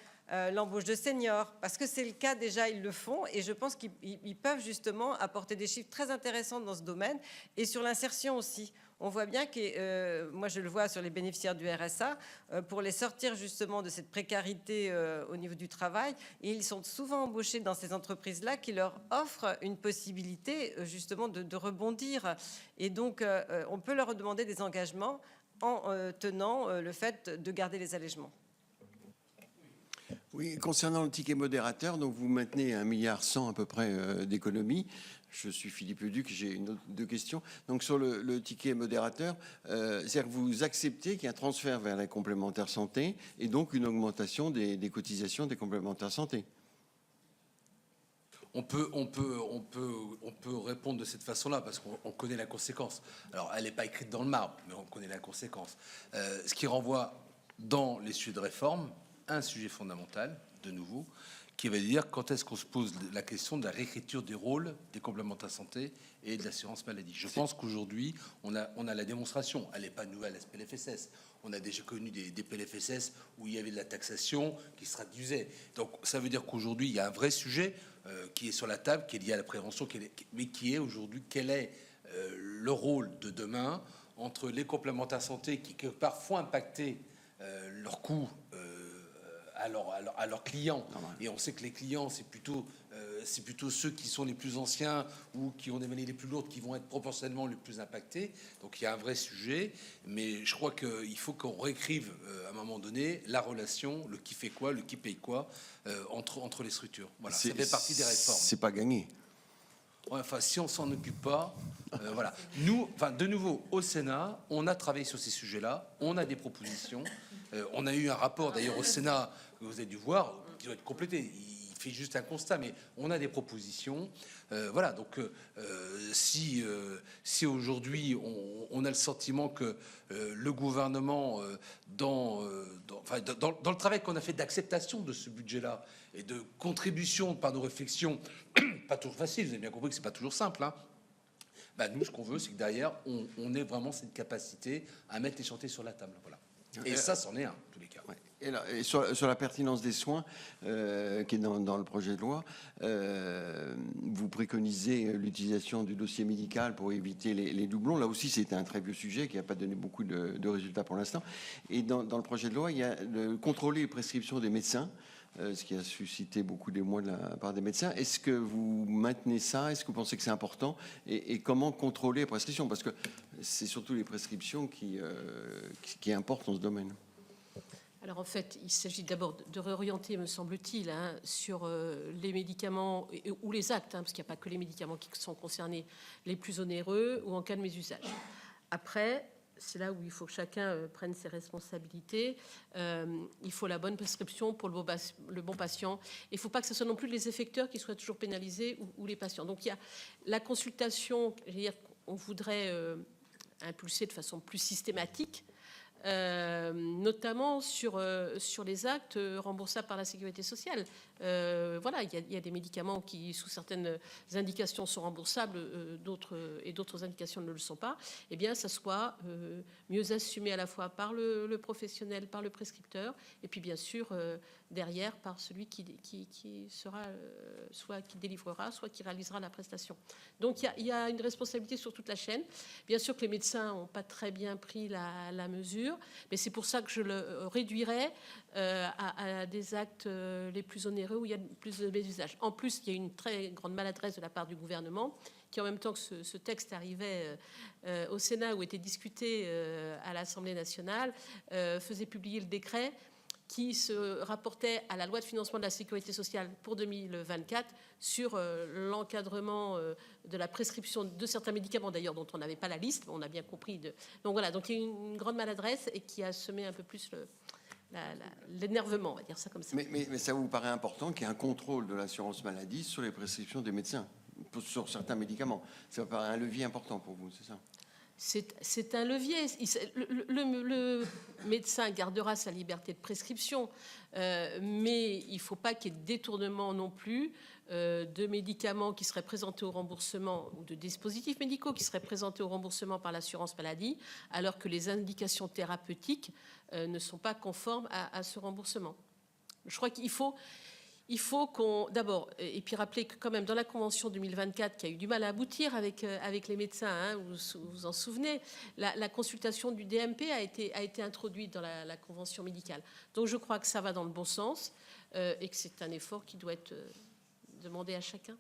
l'embauche de seniors, parce que c'est le cas déjà, ils le font, et je pense qu'ils peuvent justement apporter des chiffres très intéressants dans ce domaine, et sur l'insertion aussi. On voit bien que, moi je le vois sur les bénéficiaires du RSA, pour les sortir justement de cette précarité au niveau du travail, et ils sont souvent embauchés dans ces entreprises-là qui leur offrent une possibilité justement de rebondir. Et donc on peut leur demander des engagements en tenant le fait de garder les allègements. Oui, concernant le ticket modérateur, donc vous maintenez 1,1 milliard à peu près d'économies. Je suis Philippe Leduc, j'ai deux questions. Donc sur le ticket modérateur, c'est-à-dire que vous acceptez qu'il y ait un transfert vers la complémentaire santé et donc une augmentation des cotisations des complémentaires santé. On peut répondre de cette façon-là parce qu'on connaît la conséquence. Alors, elle n'est pas écrite dans le marbre, mais on connaît la conséquence. Ce qui renvoie dans les sujets de réforme à un sujet fondamental, de nouveau, qui va dire quand est-ce qu'on se pose la question de la réécriture des rôles des complémentaires santé et de l'assurance maladie. Je pense qu'aujourd'hui, on a la démonstration. Elle n'est pas nouvelle à ce PLFSS. On a déjà connu des PLFSS où il y avait de la taxation qui se traduisait. Donc, ça veut dire qu'aujourd'hui, il y a un vrai sujet qui est sur la table, qui est lié à la prévention, mais qui est aujourd'hui quel est le rôle de demain entre les complémentaires santé qui, quelque part, font impacter leurs coûts à leurs clients. Et on sait que les clients, c'est plutôt ceux qui sont les plus anciens ou qui ont des maladies les plus lourdes qui vont être proportionnellement les plus impactés. Donc il y a un vrai sujet, mais je crois qu'il faut qu'on réécrive à un moment donné la relation, le qui fait quoi, le qui paye quoi entre les structures. Voilà, ça fait partie des réformes. C'est pas gagné. Ouais, enfin, si on s'en occupe pas, voilà. Nous, enfin, de nouveau, au Sénat, on a travaillé sur ces sujets-là, on a des propositions. On a eu un rapport d'ailleurs au Sénat que vous avez dû voir, qui doit être complété. Il fait juste un constat, mais on a des propositions. Voilà, donc si aujourd'hui on a le sentiment que le gouvernement, dans le travail qu'on a fait d'acceptation de ce budget-là et de contribution par nos réflexions, pas toujours facile, vous avez bien compris que c'est pas toujours simple, hein. Bah, nous, ce qu'on veut, c'est que derrière, on ait vraiment cette capacité à mettre les chantiers sur la table. Voilà. Et ça, c'en est un, en tous les cas. Ouais. Et sur la pertinence des soins, qui est dans le projet de loi, vous préconisez l'utilisation du dossier médical pour éviter les doublons. Là aussi, c'était un très vieux sujet qui n'a pas donné beaucoup de résultats pour l'instant. Et dans le projet de loi, il y a contrôler les prescriptions des médecins, ce qui a suscité beaucoup d'émoi de la part des médecins. Est-ce que vous maintenez ça? Est-ce que vous pensez que c'est important? Et comment contrôler les prescriptions? Parce que c'est surtout les prescriptions qui importent dans ce domaine. Alors en fait, il s'agit d'abord de réorienter, me semble-t-il, sur les médicaments ou les actes, parce qu'il n'y a pas que les médicaments qui sont concernés, les plus onéreux ou en cas de mésusage. Après, c'est là où il faut que chacun prenne ses responsabilités. Il faut la bonne prescription pour le bon patient. Il ne faut pas que ce soit non plus les effecteurs qui soient toujours pénalisés ou les patients. Donc il y a la consultation, je veux dire, on voudrait impulser de façon plus systématique, notamment sur les actes remboursables par la sécurité sociale. Voilà, il y a des médicaments qui, sous certaines indications, sont remboursables, d'autres indications ne le sont pas. Eh bien, ça soit mieux assumé à la fois par le professionnel, par le prescripteur, et puis bien sûr derrière par celui qui sera soit qui délivrera, soit qui réalisera la prestation. Donc il y a une responsabilité sur toute la chaîne. Bien sûr que les médecins n'ont pas très bien pris la mesure, mais c'est pour ça que je le réduirais à des actes les plus onéreux où il y a plus de mésusage. En plus, il y a une très grande maladresse de la part du gouvernement qui, en même temps que ce texte arrivait au Sénat où était discuté à l'Assemblée nationale, faisait publier le décret qui se rapportait à la loi de financement de la sécurité sociale pour 2024 sur l'encadrement de la prescription de certains médicaments, d'ailleurs, dont on n'avait pas la liste, on a bien compris. Donc voilà, donc il y a eu une grande maladresse et qui a semé un peu plus l'énervement, on va dire ça comme ça. Mais ça vous paraît important qu'il y ait un contrôle de l'assurance maladie sur les prescriptions des médecins, sur certains médicaments. Ça vous paraît un levier important pour vous, c'est ça? C'est un levier. Le médecin gardera sa liberté de prescription, mais il ne faut pas qu'il y ait de détournement non plus de médicaments qui seraient présentés au remboursement ou de dispositifs médicaux qui seraient présentés au remboursement par l'assurance maladie, alors que les indications thérapeutiques ne sont pas conformes à ce remboursement. Je crois qu'il faut qu'on, d'abord, et puis rappeler que quand même dans la Convention 2024, qui a eu du mal à aboutir avec les médecins, hein, vous vous en souvenez, la consultation du DMP a été introduite dans la Convention médicale. Donc je crois que ça va dans le bon sens et que c'est un effort qui doit être demandé à chacun.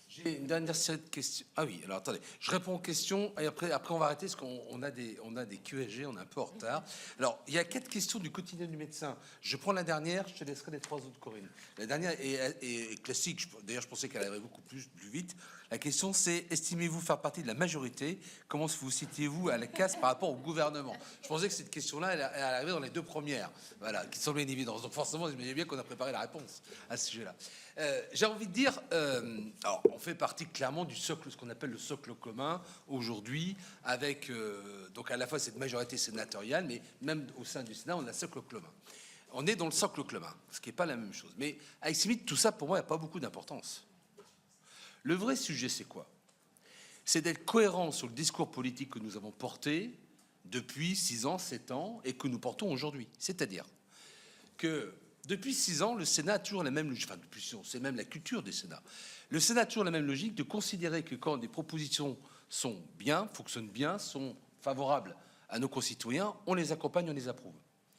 J'ai une dernière série de questions. Ah oui, alors attendez, je réponds aux questions et après on va arrêter parce qu'on a des QSG, on est un peu en retard. Alors, il y a 4 questions du quotidien du médecin. Je prends la dernière, je te laisserai les 3 autres, Corinne. La dernière est classique, d'ailleurs je pensais qu'elle arriverait beaucoup plus vite. La question c'est, estimez-vous faire partie de la majorité? Comment vous situez-vous à la casse par rapport au gouvernement? Je pensais que cette question-là, elle arrivait dans les 2 premières, voilà, qui semblait une évidence. Donc forcément, vous imaginez bien qu'on a préparé la réponse à ce sujet-là. J'ai envie de dire, alors on fait partie clairement du socle, ce qu'on appelle le socle commun aujourd'hui, avec donc à la fois cette majorité sénatoriale, mais même au sein du Sénat, on a le socle commun. On est dans le socle commun, ce qui n'est pas la même chose. Mais avec Smith, tout ça, pour moi, il n'y a pas beaucoup d'importance. Le vrai sujet, c'est quoi? C'est d'être cohérent sur le discours politique que nous avons porté depuis 6 ans, 7 ans, et que nous portons aujourd'hui. C'est-à-dire que depuis 6 ans, le Sénat a toujours la même logique, enfin depuis 6 ans, c'est même la culture des Sénats. Le Sénat a toujours la même logique de considérer que quand des propositions sont bien, fonctionnent bien, sont favorables à nos concitoyens, on les accompagne, on les approuve.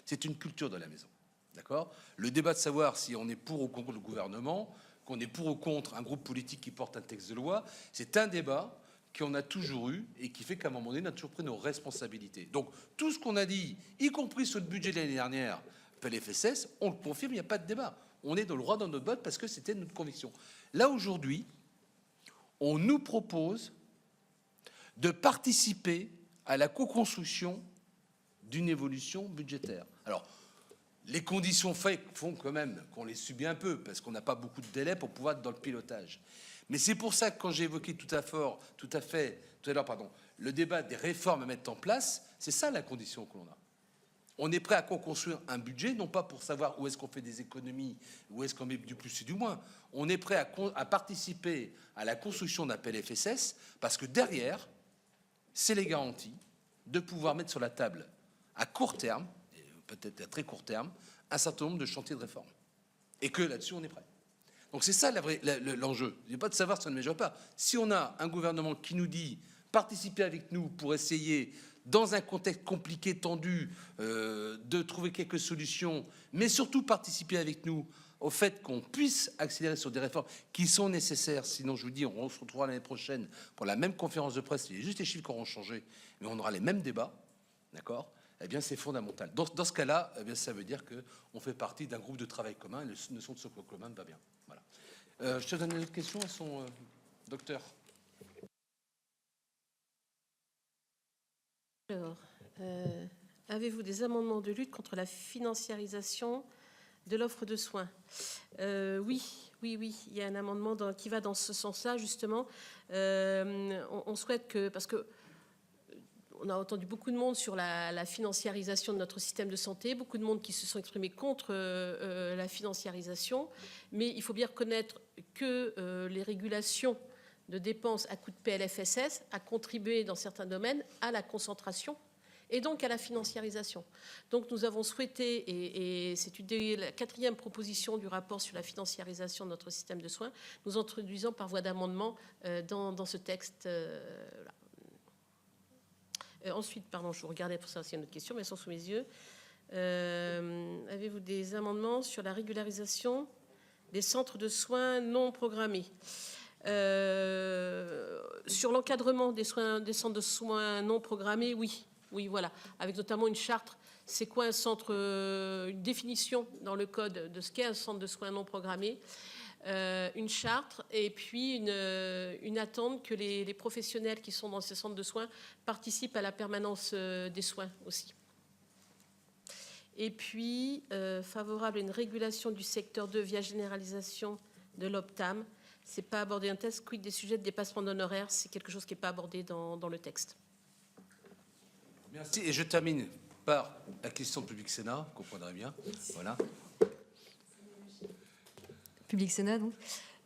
C'est une culture de la maison. D'accord? Le débat de savoir si on est pour ou contre le gouvernement, qu'on est pour ou contre un groupe politique qui porte un texte de loi, c'est un débat qu'on a toujours eu et qui fait qu'à un moment donné, on a toujours pris nos responsabilités. Donc, tout ce qu'on a dit, y compris sur le budget de l'année dernière, PLFSS, on le confirme, il n'y a pas de débat. On est dans le droit dans notre botte parce que c'était notre conviction. Là, aujourd'hui, on nous propose de participer à la co-construction d'une évolution budgétaire. Alors, les conditions font quand même qu'on les subit un peu, parce qu'on n'a pas beaucoup de délai pour pouvoir être dans le pilotage. Mais c'est pour ça que quand j'ai évoqué tout à l'heure, le débat des réformes à mettre en place, c'est ça la condition que l'on a. On est prêt à co-construire un budget, non pas pour savoir où est-ce qu'on fait des économies, où est-ce qu'on met du plus et du moins. On est prêt à participer à la construction d'un PLFSS, parce que derrière, c'est les garanties de pouvoir mettre sur la table à court terme, peut-être à très court terme, un certain nombre de chantiers de réforme. Et que là-dessus, on est prêt. Donc c'est ça l'enjeu. Il n'y a pas de savoir si on ne mesure pas. Si on a un gouvernement qui nous dit participez avec nous pour essayer, dans un contexte compliqué, tendu, de trouver quelques solutions, mais surtout participer avec nous au fait qu'on puisse accélérer sur des réformes qui sont nécessaires. Sinon, je vous dis, on se retrouvera l'année prochaine pour la même conférence de presse. Il y a juste les chiffres qui auront changé, mais on aura les mêmes débats. D'accord? Eh bien, c'est fondamental. Dans ce cas-là, eh bien, ça veut dire qu'on fait partie d'un groupe de travail commun. Et la notion de socle commun va bien. Voilà. Je te donne une autre question à son docteur. Alors, avez-vous des amendements de lutte contre la financiarisation de l'offre de soins? Oui, il y a un amendement qui va dans ce sens-là, justement. On souhaite que, parce que on a entendu beaucoup de monde sur la financiarisation de notre système de santé, beaucoup de monde qui se sont exprimés contre la financiarisation, mais il faut bien reconnaître que les régulations de dépenses à coût de PLFSS a contribué dans certains domaines à la concentration et donc à la financiarisation. Donc nous avons souhaité, et c'est la 4e proposition du rapport sur la financiarisation de notre système de soins, nous introduisons par voie d'amendement dans ce texte. Ensuite, pardon, je regardais pour ça, c'est une autre question, mais elles sont sous mes yeux. Avez-vous des amendements sur la régularisation des centres de soins non programmés? Sur l'encadrement des centres de soins non programmés, oui, voilà, avec notamment une charte c'est quoi un centre, une définition dans le code de ce qu'est un centre de soins non programmés, une charte et puis une attente que les professionnels qui sont dans ces centres de soins participent à la permanence des soins aussi. Et puis, favorable à une régulation du secteur 2 via généralisation de l'OPTAM. C'est pas abordé un texte, quid des sujets de dépassement d'honoraires, c'est quelque chose qui n'est pas abordé dans le texte. Merci. Et je termine par la question de Public Sénat, vous comprendrez bien. Voilà. Public Sénat, donc.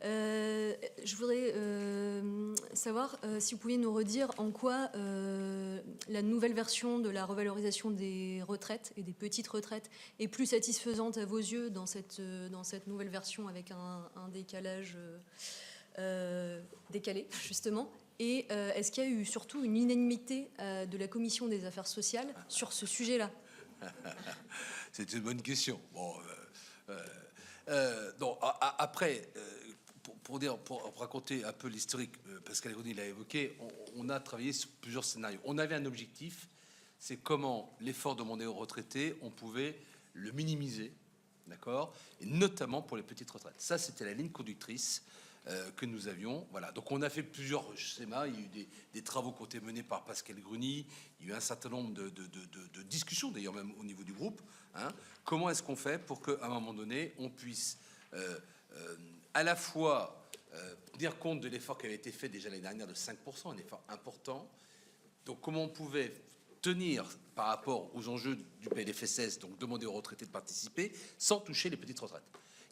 Je voudrais savoir si vous pouviez nous redire en quoi la nouvelle version de la revalorisation des retraites et des petites retraites est plus satisfaisante à vos yeux dans cette nouvelle version avec un décalage décalé, justement. Et est-ce qu'il y a eu surtout une unanimité de la Commission des affaires sociales sur ce sujet-là? C'est une bonne question. Bon, non, après, pour raconter un peu l'historique, Pascal Gruny l'a évoqué, on a travaillé sur plusieurs scénarios. On avait un objectif, c'est comment l'effort demandé aux retraités, on pouvait le minimiser, d'accord, et notamment pour les petites retraites. Ça, c'était la ligne conductrice que nous avions. Voilà. Donc on a fait plusieurs schémas. Il y a eu des travaux qui ont été menés par Pascal Gruny. Il y a eu un certain nombre de discussions, d'ailleurs même au niveau du groupe. Hein. Comment est-ce qu'on fait pour qu'à un moment donné, on puisse à la fois tenir compte de l'effort qui avait été fait déjà l'année dernière de 5%, un effort important. Donc comment on pouvait tenir par rapport aux enjeux du PLFSS, donc demander aux retraités de participer, sans toucher les petites retraites.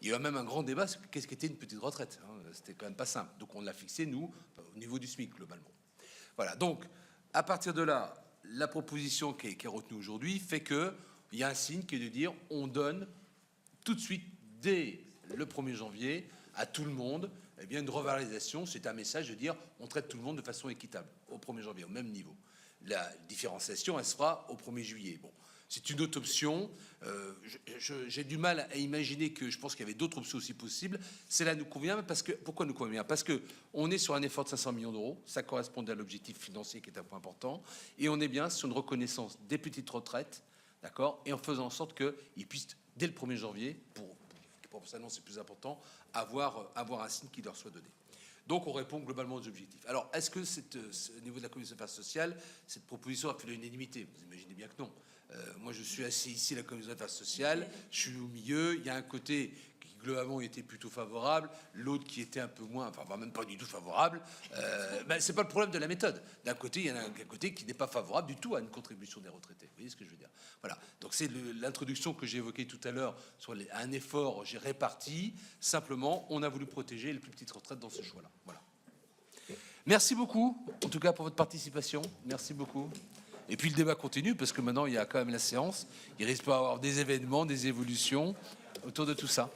Il y a eu même un grand débat sur qu'est-ce qu'était une petite retraite. Hein. C'était quand même pas simple. Donc on l'a fixé, nous, au niveau du SMIC, globalement. Voilà, donc à partir de là, la proposition qui est retenue aujourd'hui fait qu'il y a un signe qui est de dire on donne tout de suite, dès le 1er janvier, à tout le monde, eh bien, une revalorisation. C'est un message de dire on traite tout le monde de façon équitable, au 1er janvier, au même niveau. La différenciation, elle se fera au 1er juillet. Bon, c'est une autre option. J'ai du mal à imaginer que je pense qu'il y avait d'autres options aussi possibles. Celle-là nous convient, parce que, pourquoi nous convient? Parce qu'on est sur un effort de 500 millions d'euros. Ça correspondait à l'objectif financier qui est un point important. Et on est bien sur une reconnaissance des petites retraites, d'accord, et en faisant en sorte qu'ils puissent, dès le 1er janvier, pour ça, non, c'est plus important, avoir un signe qui leur soit donné. Donc, on répond globalement aux objectifs. Alors, est-ce que au niveau de la Commission des affaires sociales, cette proposition a fait l'unanimité? Vous imaginez bien que non. Moi, je suis assis ici à la Commission des affaires sociales, je suis au milieu, il y a un côté qui globalement était plutôt favorable, l'autre qui était un peu moins, enfin même pas du tout favorable. Ben, c'est pas le problème de la méthode. D'un côté, il y en a un côté qui n'est pas favorable du tout à une contribution des retraités. Vous voyez ce que je veux dire? Voilà. Donc c'est l'introduction que j'ai évoquée tout à l'heure sur un effort, j'ai réparti. Simplement, on a voulu protéger les plus petites retraites dans ce choix-là. Voilà. Merci beaucoup, en tout cas pour votre participation. Merci beaucoup. Et puis le débat continue parce que maintenant il y a quand même la séance. Il risque pas d'avoir des événements, des évolutions autour de tout ça.